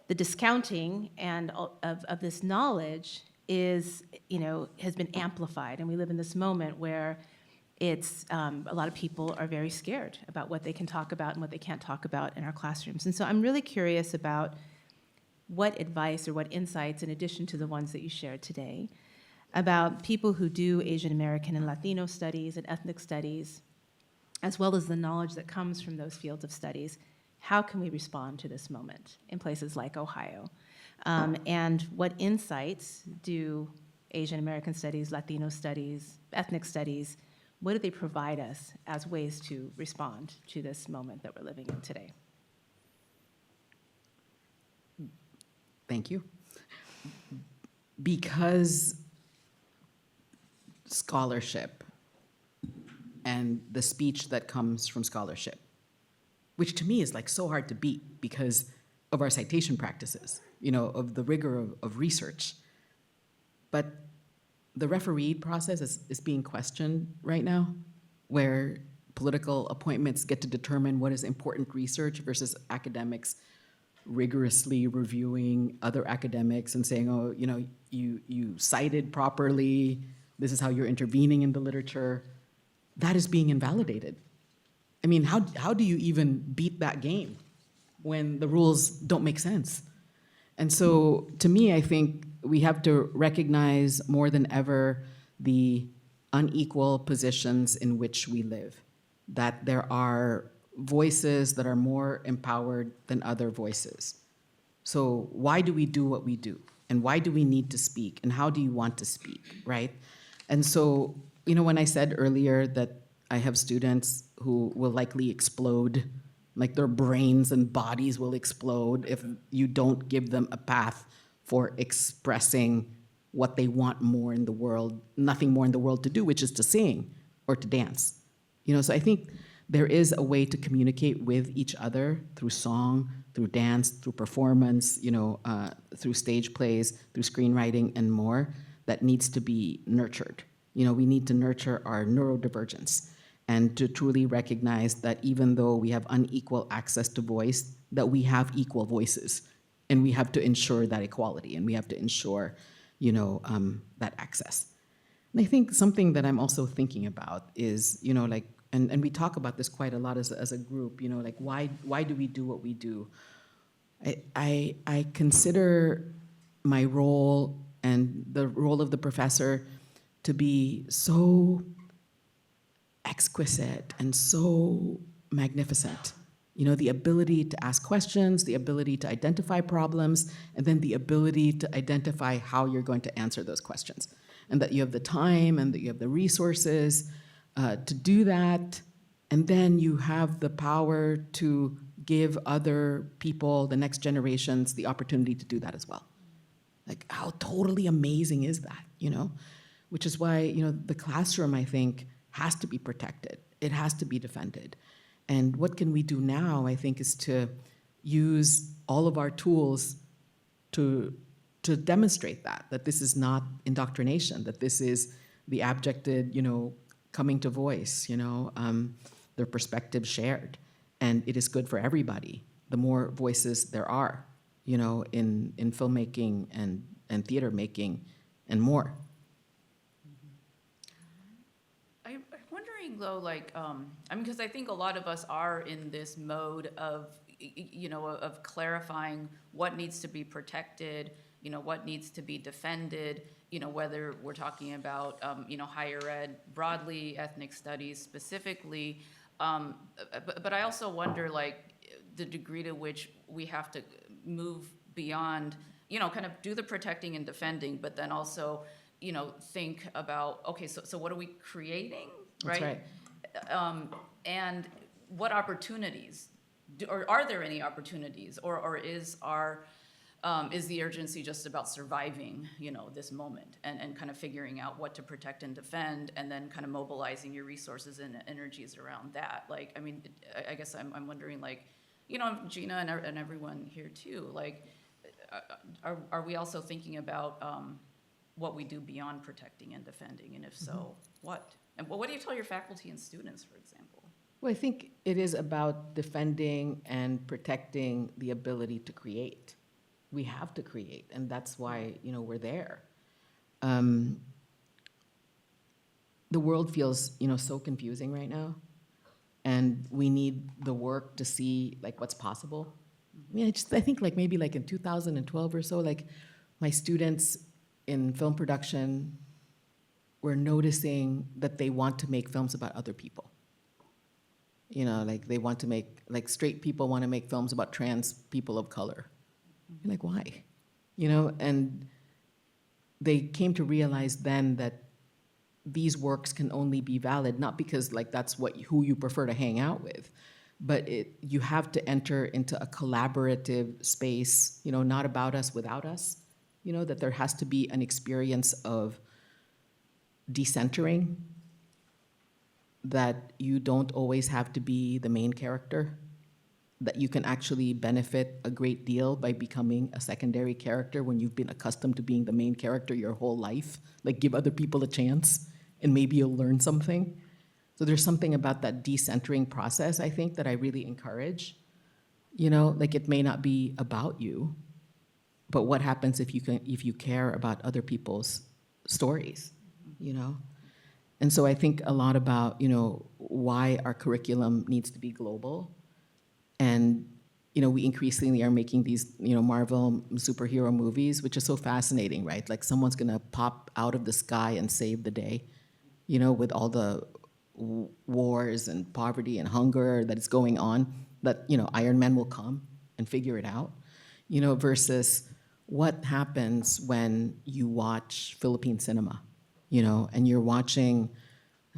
the discounting and of this knowledge has been amplified, and we live in this moment where it's a lot of people are very scared about what they can talk about and what they can't talk about in our classrooms. And so I'm really curious about what advice or what insights, in addition to the ones that you shared today, about people who do Asian American and Latino studies and ethnic studies, as well as the knowledge that comes from those fields of studies, how can we respond to this moment in places like Ohio? And what insights do Asian American studies, Latino studies, ethnic studies, what do they provide us as ways to respond to this moment that we're living in today? Thank you. Because scholarship and the speech that comes from scholarship, which to me is like so hard to beat because of our citation practices, of the rigor of research. But the refereed process is being questioned right now, where political appointments get to determine what is important research versus academics rigorously reviewing other academics and saying, oh, you cited properly, this is how you're intervening in the literature. That is being invalidated. I mean, how do you even beat that game when the rules don't make sense? And so to me, I think we have to recognize more than ever the unequal positions in which we live, that there are voices that are more empowered than other voices. So why do we do what we do? And why do we need to speak? And how do you want to speak, right? And so, when I said earlier that I have students who will likely explode, like their brains and bodies will explode if you don't give them a path for expressing what they want more in the world, nothing more in the world to do, which is to sing or to dance. So I think there is a way to communicate with each other through song, through dance, through performance, through stage plays, through screenwriting and more that needs to be nurtured. We need to nurture our neurodivergence and to truly recognize that even though we have unequal access to voice, that we have equal voices. And we have to ensure that equality, and we have to ensure, that access. And I think something that I'm also thinking about is, and we talk about this quite a lot as a group, why do we do what we do? I consider my role and the role of the professor to be so exquisite and so magnificent. The ability to ask questions, the ability to identify problems, and then the ability to identify how you're going to answer those questions. And that you have the time and that you have the resources to do that. And then you have the power to give other people, the next generations, the opportunity to do that as well. Like, how totally amazing is that, Which is why, the classroom, I think, has to be protected. It has to be defended. And what can we do now, I think, is to use all of our tools to demonstrate that this is not indoctrination, that this is the abjected, coming to voice, their perspectives shared. And it is good for everybody. The more voices there are, in filmmaking and theater making and more. I'm wondering though, because I think a lot of us are in this mode of, of clarifying what needs to be protected, what needs to be defended, whether we're talking about, higher ed broadly, ethnic studies specifically. But I also wonder, the degree to which we have to move beyond, kind of do the protecting and defending, but then also, think about, okay, so what are we creating, right? That's right. And what opportunities, or are there any opportunities, or is the urgency just about surviving, this moment and kind of figuring out what to protect and defend, and then kind of mobilizing your resources and energies around that? I guess I'm wondering, Gina and everyone here too, are we also thinking about what we do beyond protecting and defending, and if so, what? And what do you tell your faculty and students, for example? Well, I think it is about defending and protecting the ability to create. We have to create, and that's why, we're there. The world feels, so confusing right now, and we need the work to see, what's possible. I think, maybe in 2012 or so, my students in film production were noticing that they want to make films about other people. You know, like they want to make, like straight people want to make films about trans people of color. You're like, why? You know, and they came to realize then that these works can only be valid, not because like that's who you prefer to hang out with, but you have to enter into a collaborative space, you know, not about us, without us, you know, that there has to be an experience of decentering, that you don't always have to be the main character, that you can actually benefit a great deal by becoming a secondary character when you've been accustomed to being the main character your whole life. Like, give other people a chance, and maybe you'll learn something. So there's something about that decentering process, I think, that I really encourage. You know, like it may not be about you, but what happens if you care about other people's stories, you know? And so I think a lot about, you know, why our curriculum needs to be global. And, you know, we increasingly are making these, you know, Marvel superhero movies, which is so fascinating, right? Like someone's gonna pop out of the sky and save the day, you know, with all the wars and poverty and hunger that is going on, that, you know, Iron Man will come and figure it out, you know, versus what happens when you watch Philippine cinema, you know, and you're watching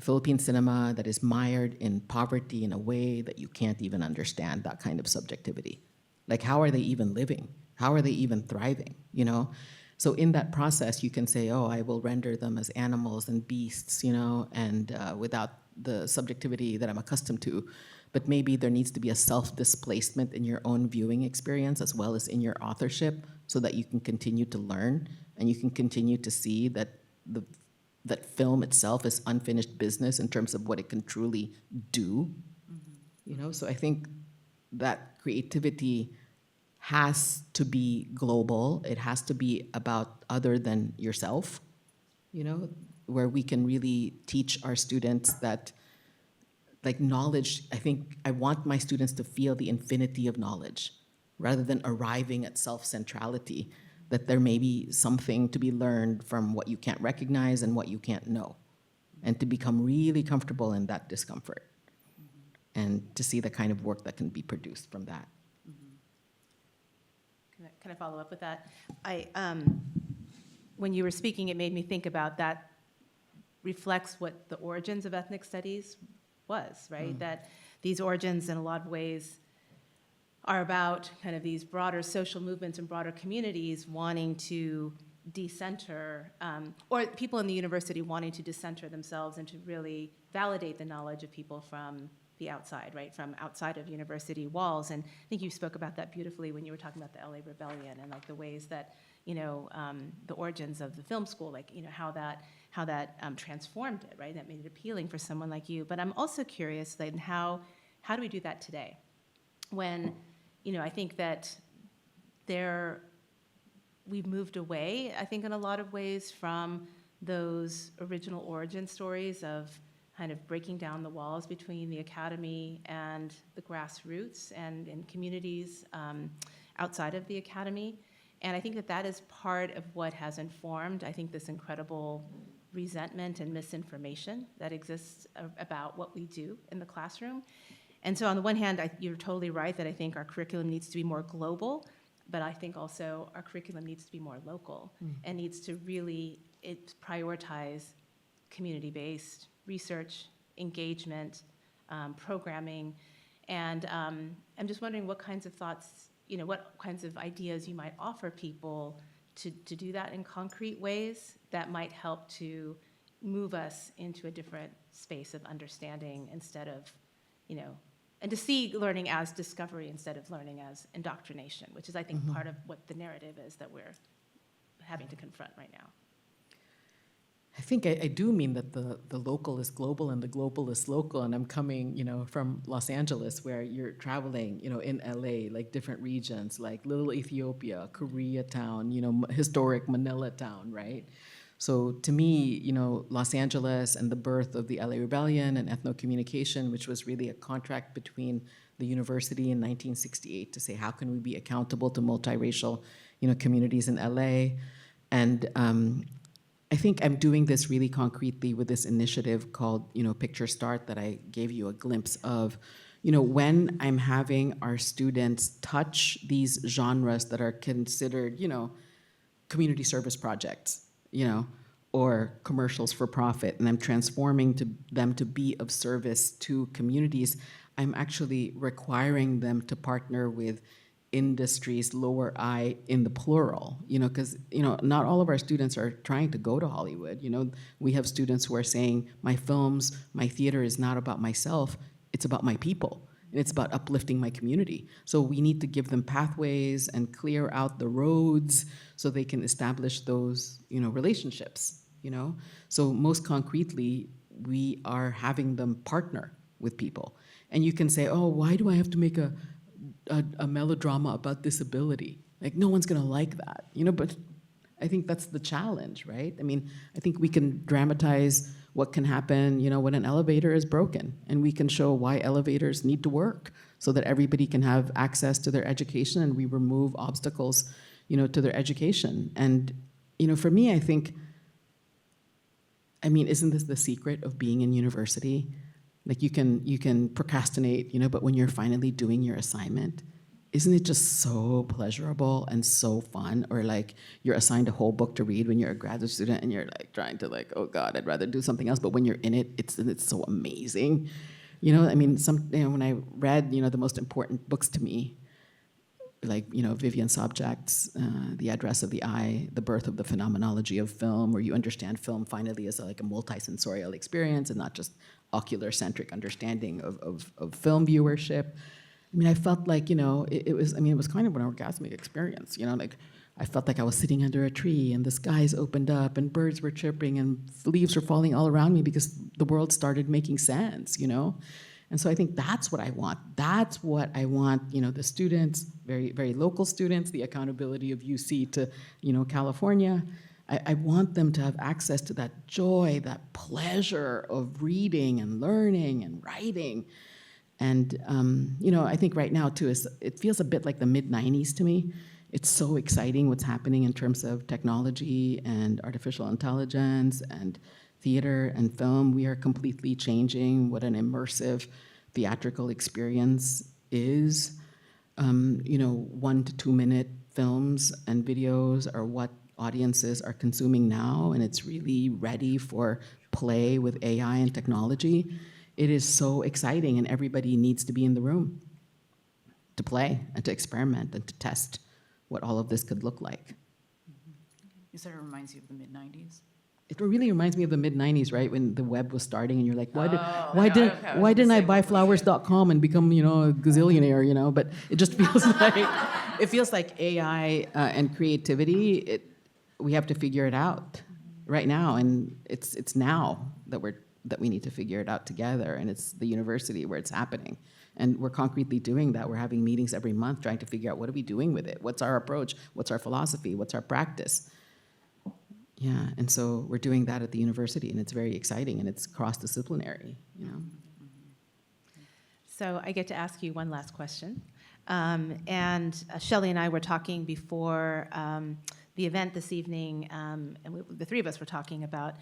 Philippine cinema that is mired in poverty in a way that you can't even understand that kind of subjectivity. Like, how are they even living? How are they even thriving, you know? So in that process, you can say, oh, I will render them as animals and beasts, you know, and without the subjectivity that I'm accustomed to. But maybe there needs to be a self-displacement in your own viewing experience as well as in your authorship, so that you can continue to learn and you can continue to see that that film itself is unfinished business in terms of what it can truly do. You know, so I think that creativity has to be global. It has to be about other than yourself, you know, where we can really teach our students that, like, knowledge, I think I want my students to feel the infinity of knowledge rather than arriving at self-centrality, that there may be something to be learned from what you can't recognize and what you can't know, and to become really comfortable in that discomfort, and to see the kind of work that can be produced from that. Can I follow up with that? When you were speaking, it made me think about that reflects what the origins of ethnic studies was, right? That these origins, in a lot of ways, are about kind of these broader social movements and broader communities wanting to decenter, or people in the university wanting to decenter themselves and to really validate the knowledge of people from the outside, right, from outside of university walls. And I think you spoke about that beautifully when you were talking about the LA Rebellion and like the ways that, you know, the origins of the film school, like, you know, how that transformed it, right? That made it appealing for someone like you. But I'm also curious, then, how do we do that today? When, you know, I think that we've moved away, I think, in a lot of ways from those original origin stories of kind of breaking down the walls between the academy and the grassroots and in communities outside of the academy. And I think that is part of what has informed, I think, this incredible resentment and misinformation that exists about what we do in the classroom. And so on the one hand, you're totally right that I think our curriculum needs to be more global, but I think also our curriculum needs to be more local and needs to really prioritize community-based research, engagement, programming. And I'm just wondering what kinds of thoughts, you know, what kinds of ideas you might offer people to do that in concrete ways that might help to move us into a different space of understanding instead of, you know, and to see learning as discovery instead of learning as indoctrination, which is, I think, part of what the narrative is that we're having to confront right now. I think I do mean that the local is global and the global is local. And I'm coming, you know, from Los Angeles, where you're traveling, you know, in LA, like different regions, like Little Ethiopia, Koreatown, you know, historic Manila town, right? So to me, you know, Los Angeles and the birth of the LA Rebellion and ethno-communication, which was really a contract between the university in 1968 to say, how can we be accountable to multiracial, you know, communities in LA? I think I'm doing this really concretely with this initiative called, Picture Start that I gave you a glimpse of. When I'm having our students touch these genres that are considered, community service projects, or commercials for profit, and I'm transforming them to be of service to communities, I'm actually requiring them to partner with industries, lower I in the plural, because, not all of our students are trying to go to Hollywood. We have students who are saying, my films, my theater is not about myself, it's about my people. And it's about uplifting my community. So we need to give them pathways and clear out the roads so they can establish those, relationships, So most concretely, we are having them partner with people. And you can say, oh, why do I have to make a melodrama about disability? Like, no one's gonna like that, but I think that's the challenge, right? I mean, I think we can dramatize what can happen, when an elevator is broken, and we can show why elevators need to work so that everybody can have access to their education, and we remove obstacles, to their education. And, for me, I think, isn't this the secret of being in university? Like, you can procrastinate, but when you're finally doing your assignment, isn't it just so pleasurable and so fun? Or like you're assigned a whole book to read when you're a graduate student and you're like trying to like, oh God, I'd rather do something else. But when you're in it, it's so amazing. When I read, the most important books to me, like, Vivian Sobjack's The Address of the Eye, The Birth of the Phenomenology of Film, where you understand film finally as like a multisensorial experience and not just ocular-centric understanding of film viewership. I felt like, it was kind of an orgasmic experience, like I felt like I was sitting under a tree and the skies opened up and birds were chirping and leaves were falling all around me because the world started making sense, And so I think that's what I want. That's what I want, the students, very, very local students, the accountability of UC to, California. I want them to have access to that joy, that pleasure of reading and learning and writing. And, I think right now, too, it feels a bit like the mid-'90s to me. It's so exciting what's happening in terms of technology and artificial intelligence and theater and film. We are completely changing what an immersive theatrical experience is. 1 to 2 minute films and videos are what audiences are consuming now, and it's really ready for play with AI and technology. It is so exciting, and everybody needs to be in the room to play and to experiment and to test what all of this could look like. You said it reminds you of the mid-'90s? It really reminds me of the mid-'90s, right, when the web was starting, and you're like, why didn't I buy flowers.com and become, a gazillionaire, But it just feels like AI and creativity. We have to figure it out right now, and it's now that we need to figure it out together, and it's the university where it's happening. And we're concretely doing that. We're having meetings every month trying to figure out what are we doing with it? What's our approach? What's our philosophy? What's our practice? Yeah, and so we're doing that at the university, and it's very exciting, and it's cross-disciplinary, So I get to ask you one last question. And Shelley and I were talking before the event this evening, and the three of us were talking about,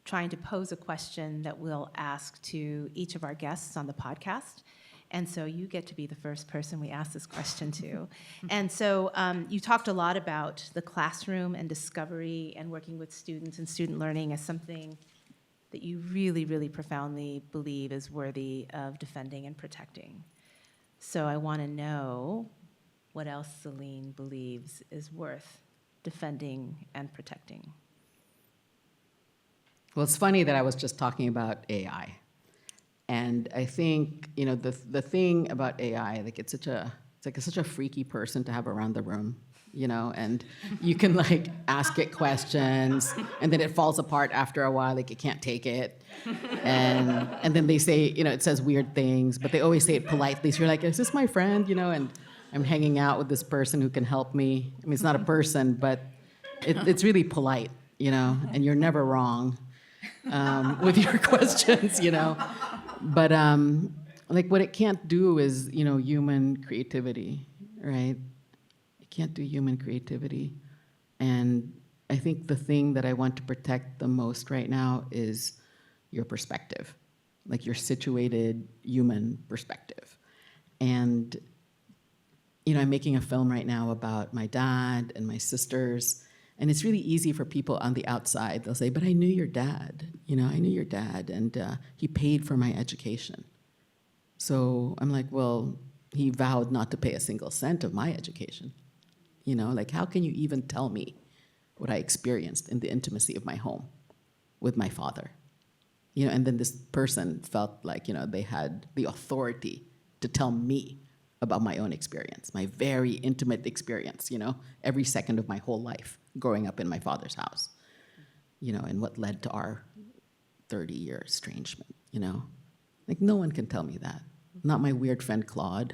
trying to pose a question that we'll ask to each of our guests on the podcast. And so you get to be the first person we ask this question to. And so you talked a lot about the classroom and discovery and working with students and student learning as something that you really, really profoundly believe is worthy of defending and protecting. So I want to know what else Celine believes is worth defending and protecting. Well, it's funny that I was just talking about AI. And I think, the thing about AI, like it's such a freaky person to have around the room, and you can like ask it questions and then it falls apart after a while, like it can't take it. And then they say, it says weird things, but they always say it politely. So you're like, is this my friend? And I'm hanging out with this person who can help me. It's not a person, but it's really polite, and you're never wrong with your questions, But like what it can't do is, human creativity, right? It can't do human creativity. And I think the thing that I want to protect the most right now is your perspective, like your situated human perspective. And, you know, I'm making a film right now about my dad and my sisters, and it's really easy for people on the outside. They'll say, but I knew your dad, you know, I knew your dad, and he paid for my education. So I'm like, well, he vowed not to pay a single cent of my education. You know, like, how can you even tell me what I experienced in the intimacy of my home with my father? You know, and then this person felt like, you know, they had the authority to tell me about my own experience, my very intimate experience, you know, every second of my whole life growing up in my father's house, you know, and what led to our 30-year estrangement, you know? Like, no one can tell me that. Not my weird friend Claude,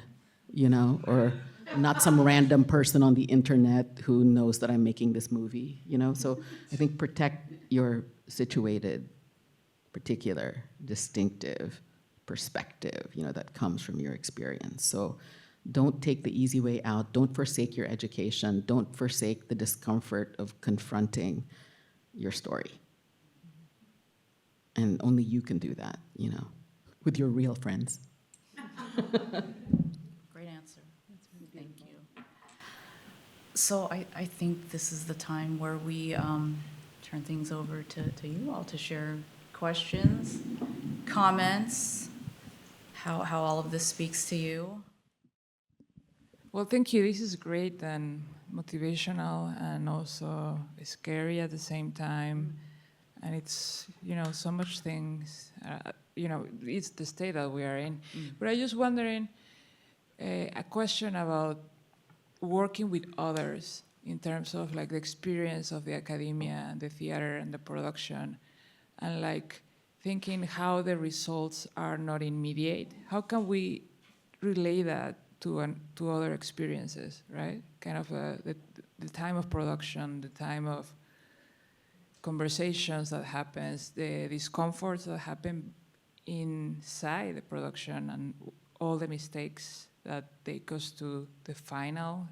you know, or not some random person on the internet who knows that I'm making this movie, you know? So I think protect your situated, particular, distinctive perspective, you know, that comes from your experience. So don't take the easy way out. Don't forsake your education. Don't forsake the discomfort of confronting your story. And only you can do that, you know, with your real friends. Great answer. Thank you. So I think this is the time where we turn things over to you all to share questions, comments, how all of this speaks to you. Well, thank you. This is great and motivational and also scary at the same time. And it's, you know, so much things, you know, it's the state that we are in. But I just wondering, a question about working with others in terms of like the experience of the academia and the theater and the production, and like thinking how the results are not immediate. How can we relay that to other experiences, right? Kind of the time of production, the time of conversations that happens, the discomforts that happen inside the production, and all the mistakes that take us to the final,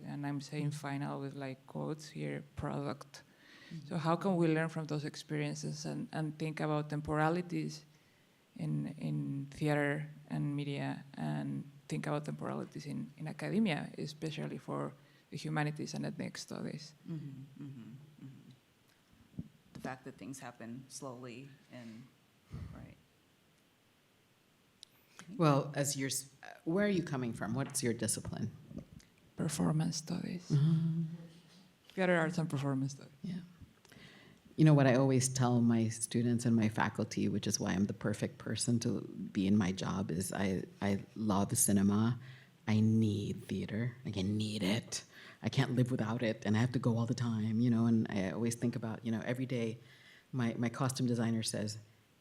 and I'm saying final with like quotes here, product. So how can we learn from those experiences and think about temporalities in theater and media, and think about temporalities in academia, especially for the humanities and ethnic studies? The fact that things happen slowly and, right. Well, where are you coming from? What's your discipline? Performance studies. Theater arts and performance studies. Yeah. You know what I always tell my students and my faculty, which is why I'm the perfect person to be in my job, is I love cinema. I need theater. Like, I need it. I can't live without it, and I have to go all the time, you know, and I always think about, you know, every day, my costume designer says,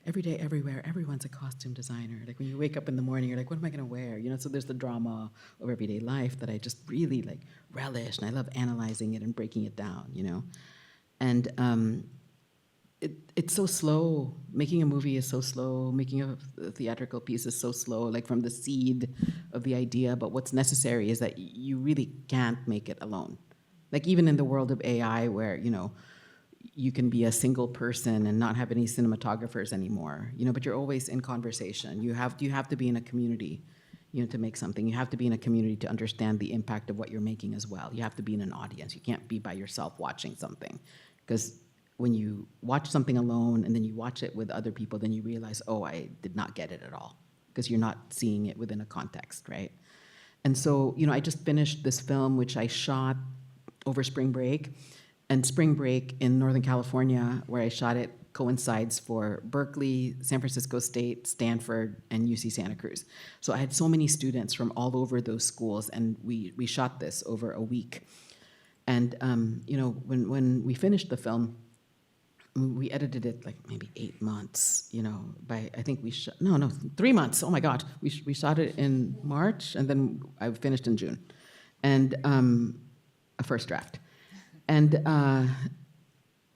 every day, everywhere, everyone's a costume designer. Like, when you wake up in the morning, you're like, what am I gonna wear? You know, so there's the drama of everyday life that I just really, like, relish, and I love analyzing it and breaking it down, you know? And it's so slow. Making a movie is so slow. Making a theatrical piece is so slow, like from the seed of the idea. But what's necessary is that you really can't make it alone. Like, even in the world of AI, where, you know, you can be a single person and not have any cinematographers anymore, you know, but you're always in conversation. You have to be in a community, you know, to make something. You have to be in a community to understand the impact of what you're making as well. You have to be in an audience. You can't be by yourself watching something, because when you watch something alone and then you watch it with other people, then you realize, oh, I did not get it at all, because you're not seeing it within a context, right? And so, you know, I just finished this film, which I shot over spring break. And spring break in Northern California, where I shot it, coincides for Berkeley, San Francisco State, Stanford, and UC Santa Cruz. So I had so many students from all over those schools, and we shot this over a week. And you know, when we finished the film, we edited it like maybe 8 months, you know, I think we shot, no, 3 months, oh my God. We shot it in March, and then I finished in June. And a first draft. And,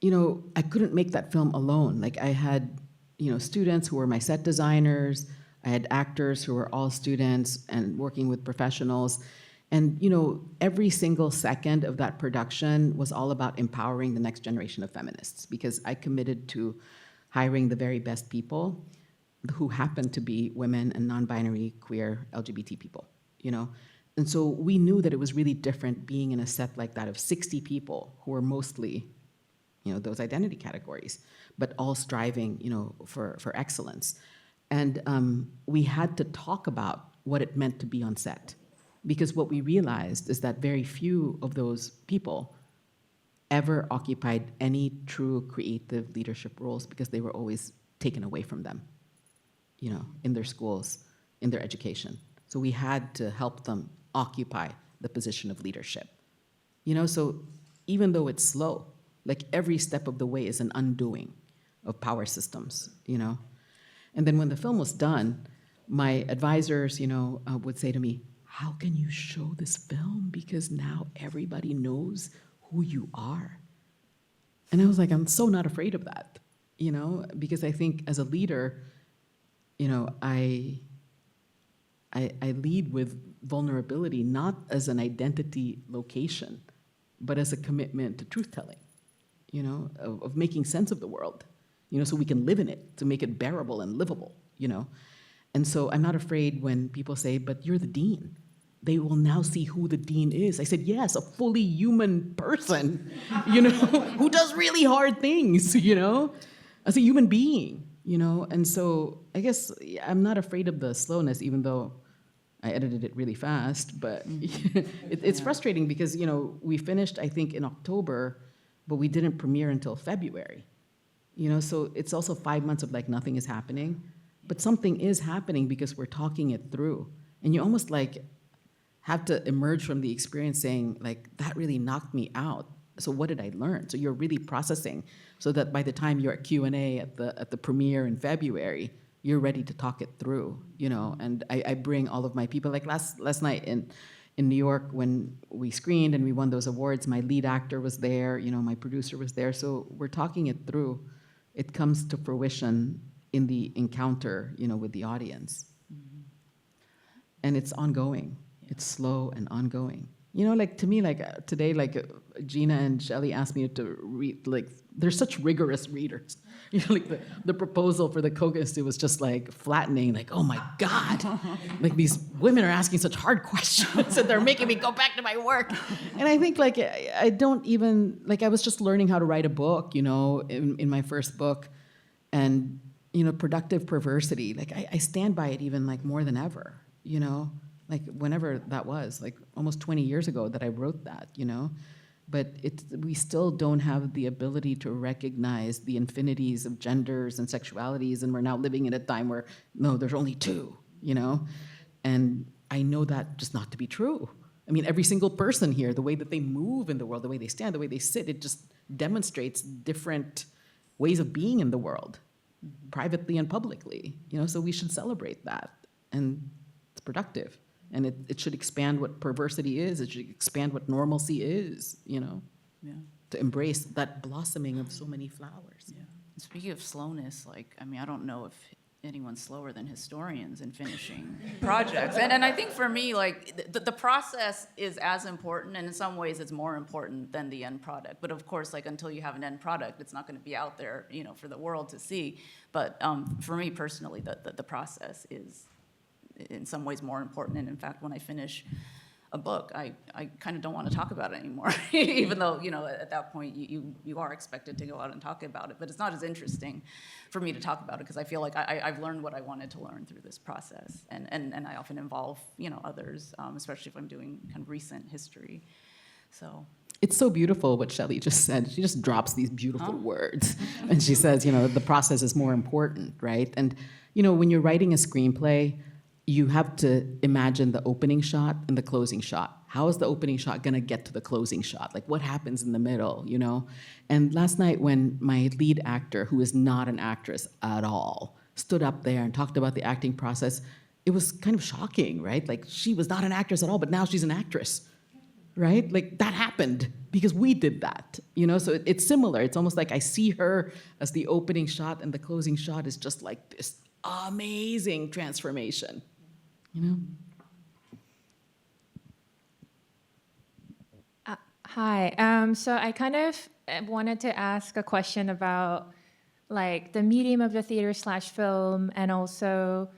you know, I couldn't make that film alone. Like, I had, you know, students who were my set designers. I had actors who were all students and working with professionals. And, every single second of that production was all about empowering the next generation of feminists, because I committed to hiring the very best people who happened to be women and non-binary, queer, LGBT people, And so we knew that it was really different being in a set like that of 60 people who were mostly, those identity categories, but all striving, for excellence. And we had to talk about what it meant to be on set. Because what we realized is that very few of those people ever occupied any true creative leadership roles, because they were always taken away from them, in their schools, in their education. So we had to help them occupy the position of leadership. So even though it's slow, like every step of the way is an undoing of power systems, And then when the film was done, my advisors, would say to me, how can you show this film? Because now everybody knows who you are. And I was like, I'm so not afraid of that, because I think as a leader, I lead with vulnerability, not as an identity location, but as a commitment to truth-telling, of making sense of the world, so we can live in it, to make it bearable and livable, And so I'm not afraid when people say, but you're the dean. They will now see who the dean is. I said, yes, a fully human person, who does really hard things, as a human being, And so I guess I'm not afraid of the slowness, even though I edited it really fast. But it's frustrating because, we finished, I think, in October, but we didn't premiere until February. So it's also 5 months of like nothing is happening. But something is happening because we're talking it through. And you almost like have to emerge from the experience saying, like, that really knocked me out. So what did I learn? So you're really processing so that by the time you're at Q&A at the premiere in February, you're ready to talk it through, And I bring all of my people. Like last night in New York when we screened and we won those awards, my lead actor was there, my producer was there. So we're talking it through. It comes to fruition in the encounter, with the audience. And it's ongoing. It's slow and ongoing. Like to me, like today, like Gina and Shelley asked me to read, like they're such rigorous readers. Like the proposal for the Cogut, it was just like flattening, like, oh my God, like these women are asking such hard questions and they're making me go back to my work. And I think like, I don't even, like I was just learning how to write a book, in my first book. And, productive perversity, like I stand by it even like more than ever, like whenever that was, like almost 20 years ago that I wrote that, But we still don't have the ability to recognize the infinities of genders and sexualities, and we're now living in a time where, no, there's only two, And I know that just not to be true. I mean, every single person here, the way that they move in the world, the way they stand, the way they sit, it just demonstrates different ways of being in the world, privately and publicly, So we should celebrate that, and it's productive. And it should expand what perversity is. It should expand what normalcy is, to embrace that blossoming of so many flowers. Yeah. Speaking of slowness, I don't know if anyone's slower than historians in finishing projects. And I think for me, the process is as important, and in some ways it's more important than the end product. But of course, until you have an end product, it's not going to be out there, for the world to see. But for me personally, the process is in some ways more important. And in fact, when I finish a book, I kind of don't want to talk about it anymore, even though, at that point you are expected to go out and talk about it. But it's not as interesting for me to talk about it because I feel like I've learned what I wanted to learn through this process. And I often involve, others, especially if I'm doing kind of recent history. So. It's so beautiful what Shelley just said. She just drops these beautiful words. And she says, the process is more important, right? And, when you're writing a screenplay, you have to imagine the opening shot and the closing shot. How is the opening shot going to get to the closing shot? Like, what happens in the middle, And last night when my lead actor, who is not an actress at all, stood up there and talked about the acting process, it was kind of shocking, right? Like, she was not an actress at all, but now she's an actress, right? Like, that happened because we did that, So it's similar. It's almost like I see her as the opening shot, and the closing shot is just like this amazing transformation. Hi. So I kind of wanted to ask a question about like the medium of the theater / film, and also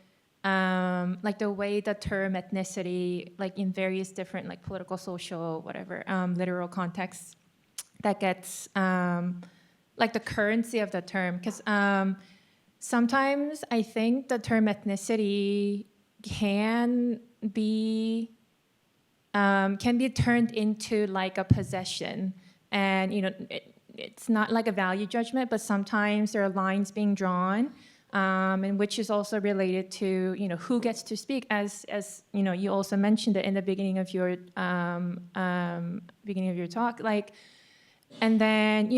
like the way the term ethnicity, like in various different like political, social, whatever, literal contexts, that gets like the currency of the term. Because sometimes I think the term ethnicity can be turned into like a possession, and it's not like a value judgment, but sometimes there are lines being drawn, and which is also related to who gets to speak, as you also mentioned it in the beginning of your talk, like. And then,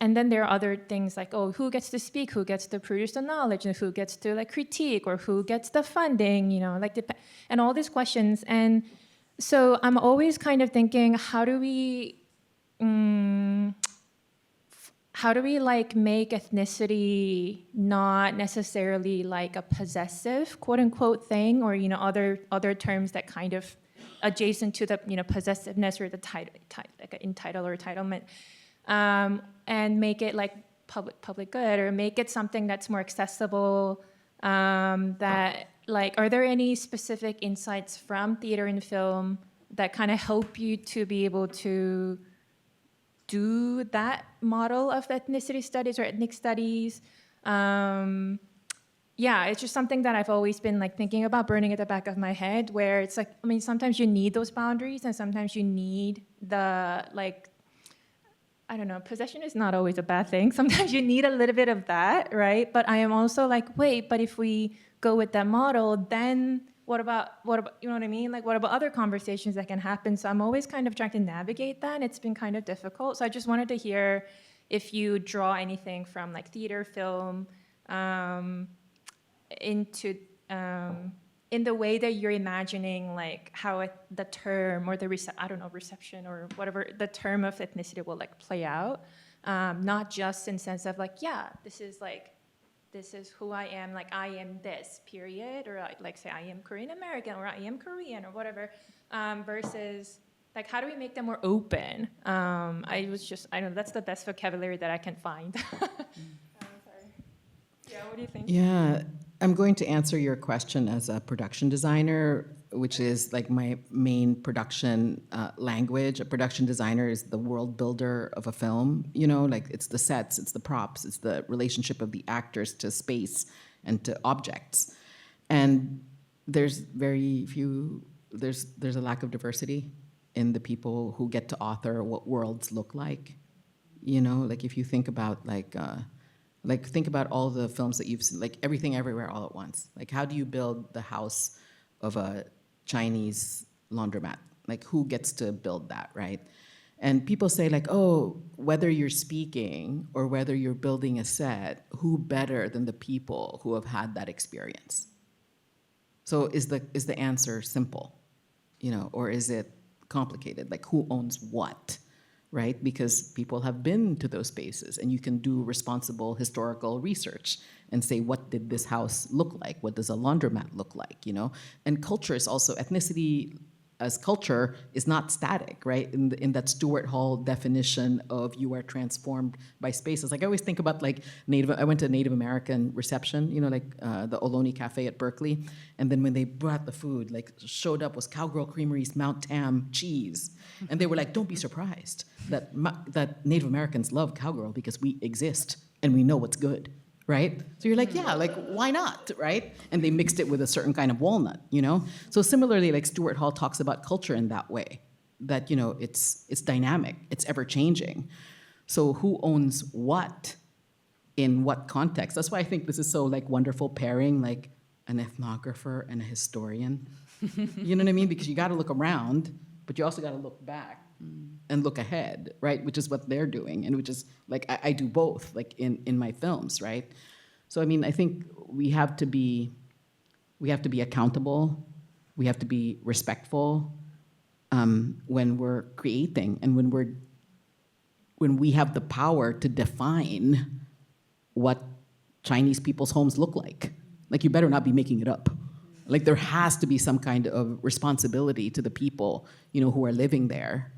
and then there are other things like, oh, who gets to speak, who gets to produce the knowledge, and who gets to like critique, or who gets the funding, and all these questions. And so I'm always kind of thinking, how do we like make ethnicity not necessarily like a possessive quote unquote thing, or other terms that kind of adjacent to the possessiveness or the title, like an entitle or entitlement, and make it like public good, or make it something that's more accessible. That like, are there any specific insights from theater and film that kind of help you to be able to do that model of ethnicity studies or ethnic studies? Yeah, it's just something that I've always been like thinking about, burning at the back of my head, where it's like, I mean, sometimes you need those boundaries, and sometimes you need the like, I don't know, possession is not always a bad thing. Sometimes you need a little bit of that, right? But I am also like, wait, but if we go with that model, then what about, you know what I mean? Like, what about other conversations that can happen? So I'm always kind of trying to navigate that, and it's been kind of difficult. So I just wanted to hear if you draw anything from like theater, film, into in the way that you're imagining like how the term or the reception or whatever the term of ethnicity will like play out, not just in sense of like, yeah, this is who I am, like I am this period, or like say I am Korean American, or I am Korean, or whatever, versus like how do we make them more open? I don't know, that's the best vocabulary that I can find. Sorry. Yeah, what do you think? Yeah, I'm going to answer your question as a production designer, which is like my main production language. A production designer is the world builder of a film, like it's the sets, it's the props, it's the relationship of the actors to space and to objects. And there's there's a lack of diversity in the people who get to author what worlds look like. Like if you think about think about all the films that you've seen, like Everything Everywhere All at Once. Like, how do you build the house of a Chinese laundromat? Like, who gets to build that, right? And people say like, oh, whether you're speaking or whether you're building a set, who better than the people who have had that experience? So is the answer simple, or is it complicated? Like, who owns what? Right? Because people have been to those spaces, and you can do responsible historical research and say, what did this house look like? What does a laundromat look like, And culture is also, ethnicity as culture is not static, right? In that Stuart Hall definition of you are transformed by spaces. Like I always think about like I went to a Native American reception, the Ohlone Cafe at Berkeley. And then when they brought the food, like showed up was Cowgirl Creamery's Mount Tam cheese. And they were like, don't be surprised that Native Americans love Cowgirl because we exist and we know what's good. Right? So you're like, yeah, like, why not, right? And they mixed it with a certain kind of walnut, So similarly, like Stuart Hall talks about culture in that way, that, it's dynamic, it's ever-changing. So who owns what in what context? That's why I think this is so, like, wonderful pairing, like, an ethnographer and a historian. You know what I mean? Because you got to look around, but you also got to look back and look ahead, right? Which is what they're doing, and which is like I do both, like in my films, right? So I mean, I think we have to be accountable, we have to be respectful when we're creating, and when we have the power to define what Chinese people's homes look like. Like, you better not be making it up. Like, there has to be some kind of responsibility to the people, who are living there.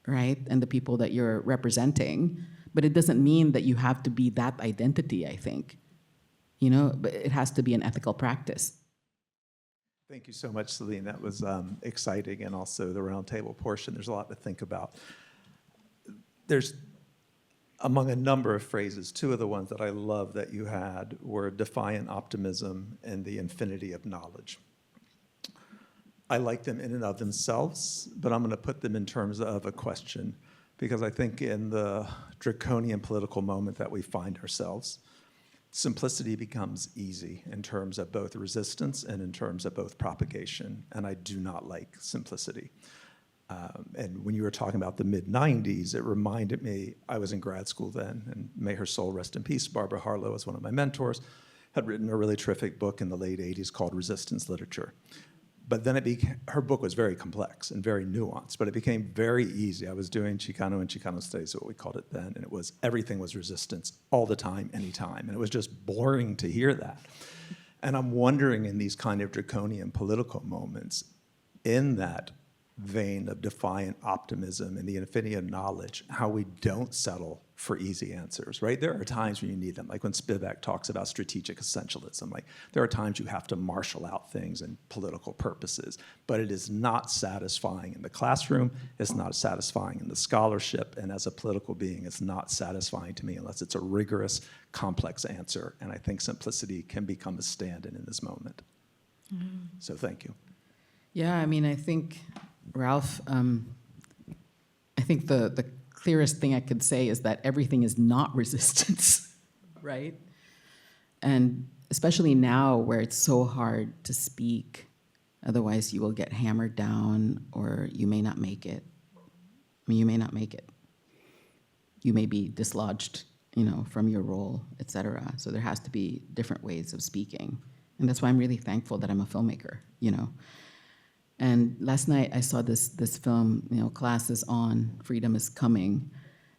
right? And the people that you're representing. But it doesn't mean that you have to be that identity, I think. You know, but it has to be an ethical practice. Thank you so much, Celine. That was exciting, and also the roundtable portion. There's a lot to think about. There's, among a number of phrases, two of the ones that I love that you had were defiant optimism and the infinity of knowledge. I like them in and of themselves, but I'm going to put them in terms of a question, because I think in the draconian political moment that we find ourselves, simplicity becomes easy in terms of both resistance and in terms of both propagation, and I do not like simplicity. And when you were talking about the mid-'90s, it reminded me, I was in grad school then, and may her soul rest in peace, Barbara Harlow was one of my mentors, had written a really terrific book in the late 80s called Resistance Literature. But then her book was very complex and very nuanced, but it became very easy. I was doing Chicano and Chicano studies, what we called it then, and it was, everything was resistance all the time, anytime, and it was just boring to hear that. And I'm wondering, in these kind of draconian political moments, in that vein of defiant optimism and the infinity of knowledge, how we don't settle for easy answers, right? There are times when you need them, like when Spivak talks about strategic essentialism, like there are times you have to marshal out things and political purposes, but it is not satisfying in the classroom, it's not satisfying in the scholarship, and as a political being, it's not satisfying to me unless it's a rigorous, complex answer, and I think simplicity can become a stand-in in this moment. So thank you. Yeah, I mean, I think, Ralph, I think the clearest thing I could say is that everything is not resistance, right? And especially now where it's so hard to speak, otherwise you will get hammered down or you may not make it. I mean, you may not make it. You may be dislodged, you know, from your role, et cetera. So there has to be different ways of speaking. And that's why I'm really thankful that I'm a filmmaker, you know. And last night I saw this film, you know, Class is On, Freedom is Coming,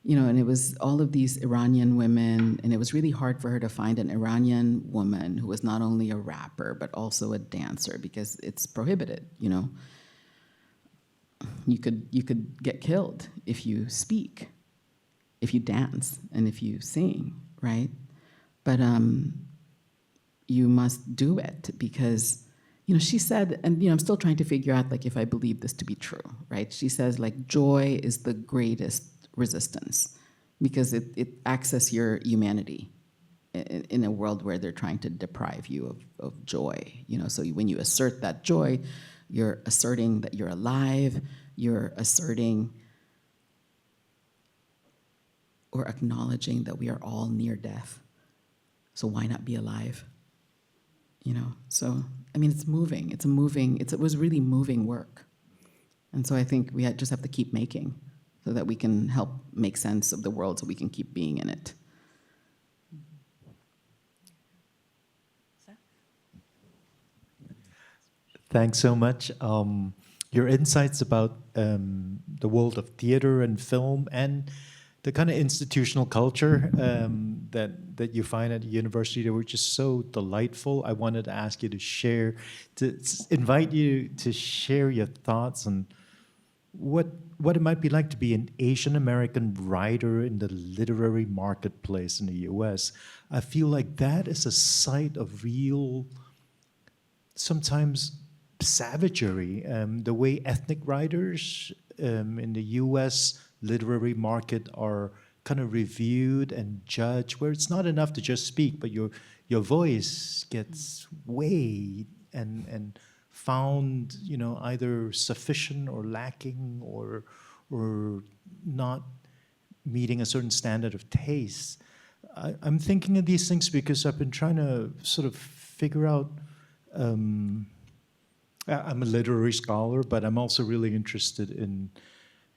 you know, and it was all of these Iranian women, and it was really hard for her to find an Iranian woman who was not only a rapper, but also a dancer, because it's prohibited, you know. You could get killed if you speak, if you dance, and if you sing, right? But you must do it because, you know, she said, and you know, I'm still trying to figure out like if I believe this to be true, right? She says like joy is the greatest resistance because it accesses your humanity in a world where they're trying to deprive you of joy, you know? So when you assert that joy, you're asserting that you're alive, you're asserting or acknowledging that we are all near death. So why not be alive? You know, so, I mean, it's moving, it was really moving work. And so I think we just have to keep making so that we can help make sense of the world so we can keep being in it. Thanks so much. Your insights about the world of theater and film and the kind of institutional culture that you find at the university, they were just so delightful. I wanted to ask you to invite you to share your thoughts on what it might be like to be an Asian American writer in the literary marketplace in the US. I feel like that is a site of real, sometimes savagery. The way ethnic writers in the US literary market are kind of reviewed and judged, where it's not enough to just speak, but your voice gets weighed and found, you know, either sufficient or lacking or not meeting a certain standard of taste. I'm thinking of these things because I've been trying to sort of figure out. I'm a literary scholar, but I'm also really interested in,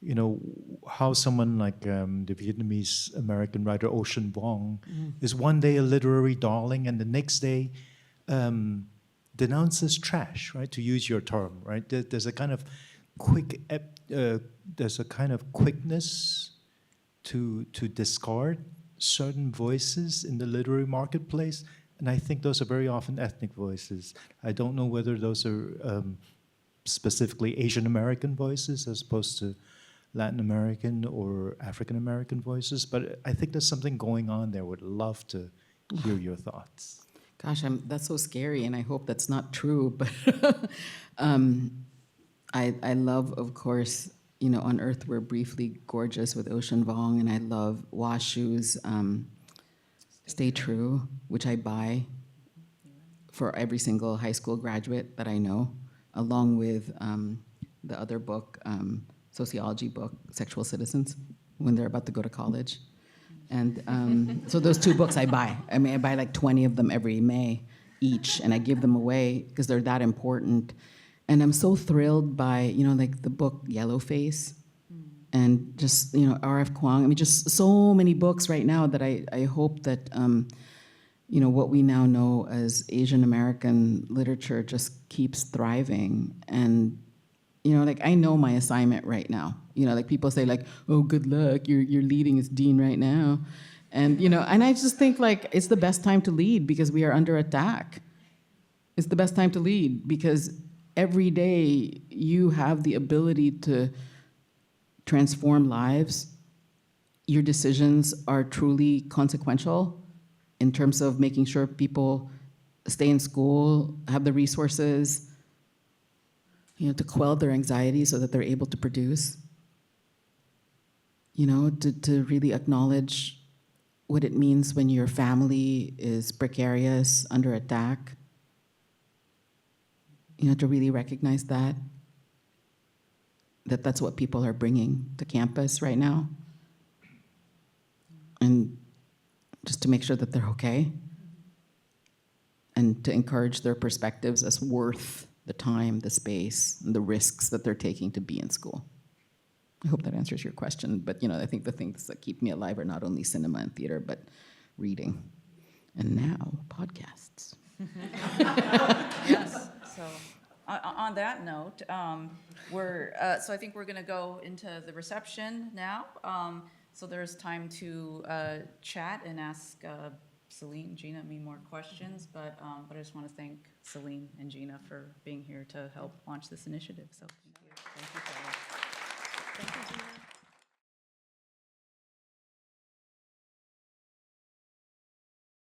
you know, how someone like the Vietnamese American writer Ocean Vuong is one day a literary darling and the next day denounces trash, right? To use your term, right? There's a kind of quickness to discard certain voices in the literary marketplace, and I think those are very often ethnic voices. I don't know whether those are specifically Asian American voices as opposed to Latin American or African American voices. But I think there's something going on there. Would love to hear your thoughts. Gosh, that's so scary, and I hope that's not true. But I love, of course, On Earth We're Briefly Gorgeous with Ocean Vuong, and I love Washu's Stay True, which I buy for every single high school graduate that I know, along with the other book, sociology book, Sexual Citizens, when they're about to go to college. And so those two books I buy. I mean, I buy like 20 of them every May each, and I give them away because they're that important. And I'm so thrilled by, like the book Yellowface, and just, R.F. Kuang. I mean, just so many books right now that I hope that, what we now know as Asian American literature just keeps thriving. And, like I know my assignment right now. Like people say like, oh, good luck, you're leading as dean right now. And, and I just think like it's the best time to lead because we are under attack. It's the best time to lead because every day you have the ability to transform lives. Your decisions are truly consequential in terms of making sure people stay in school, have the resources, to quell their anxiety so that they're able to produce. To really acknowledge what it means when your family is precarious, under attack. To really recognize that's what people are bringing to campus right now. And just to make sure that they're okay. And to encourage their perspectives as worth the time, the space, and the risks that they're taking to be in school. I hope that answers your question, but I think the things that keep me alive are not only cinema and theater, but reading. And now, podcasts. Yes. So on that note, so I think we're going to go into the reception now. So there's time to chat and ask Celine, Gina, me more questions, but I just want to thank Celine and Gina for being here to help launch this initiative. So thank you. Thank you, Pérez. Thank you, Gina.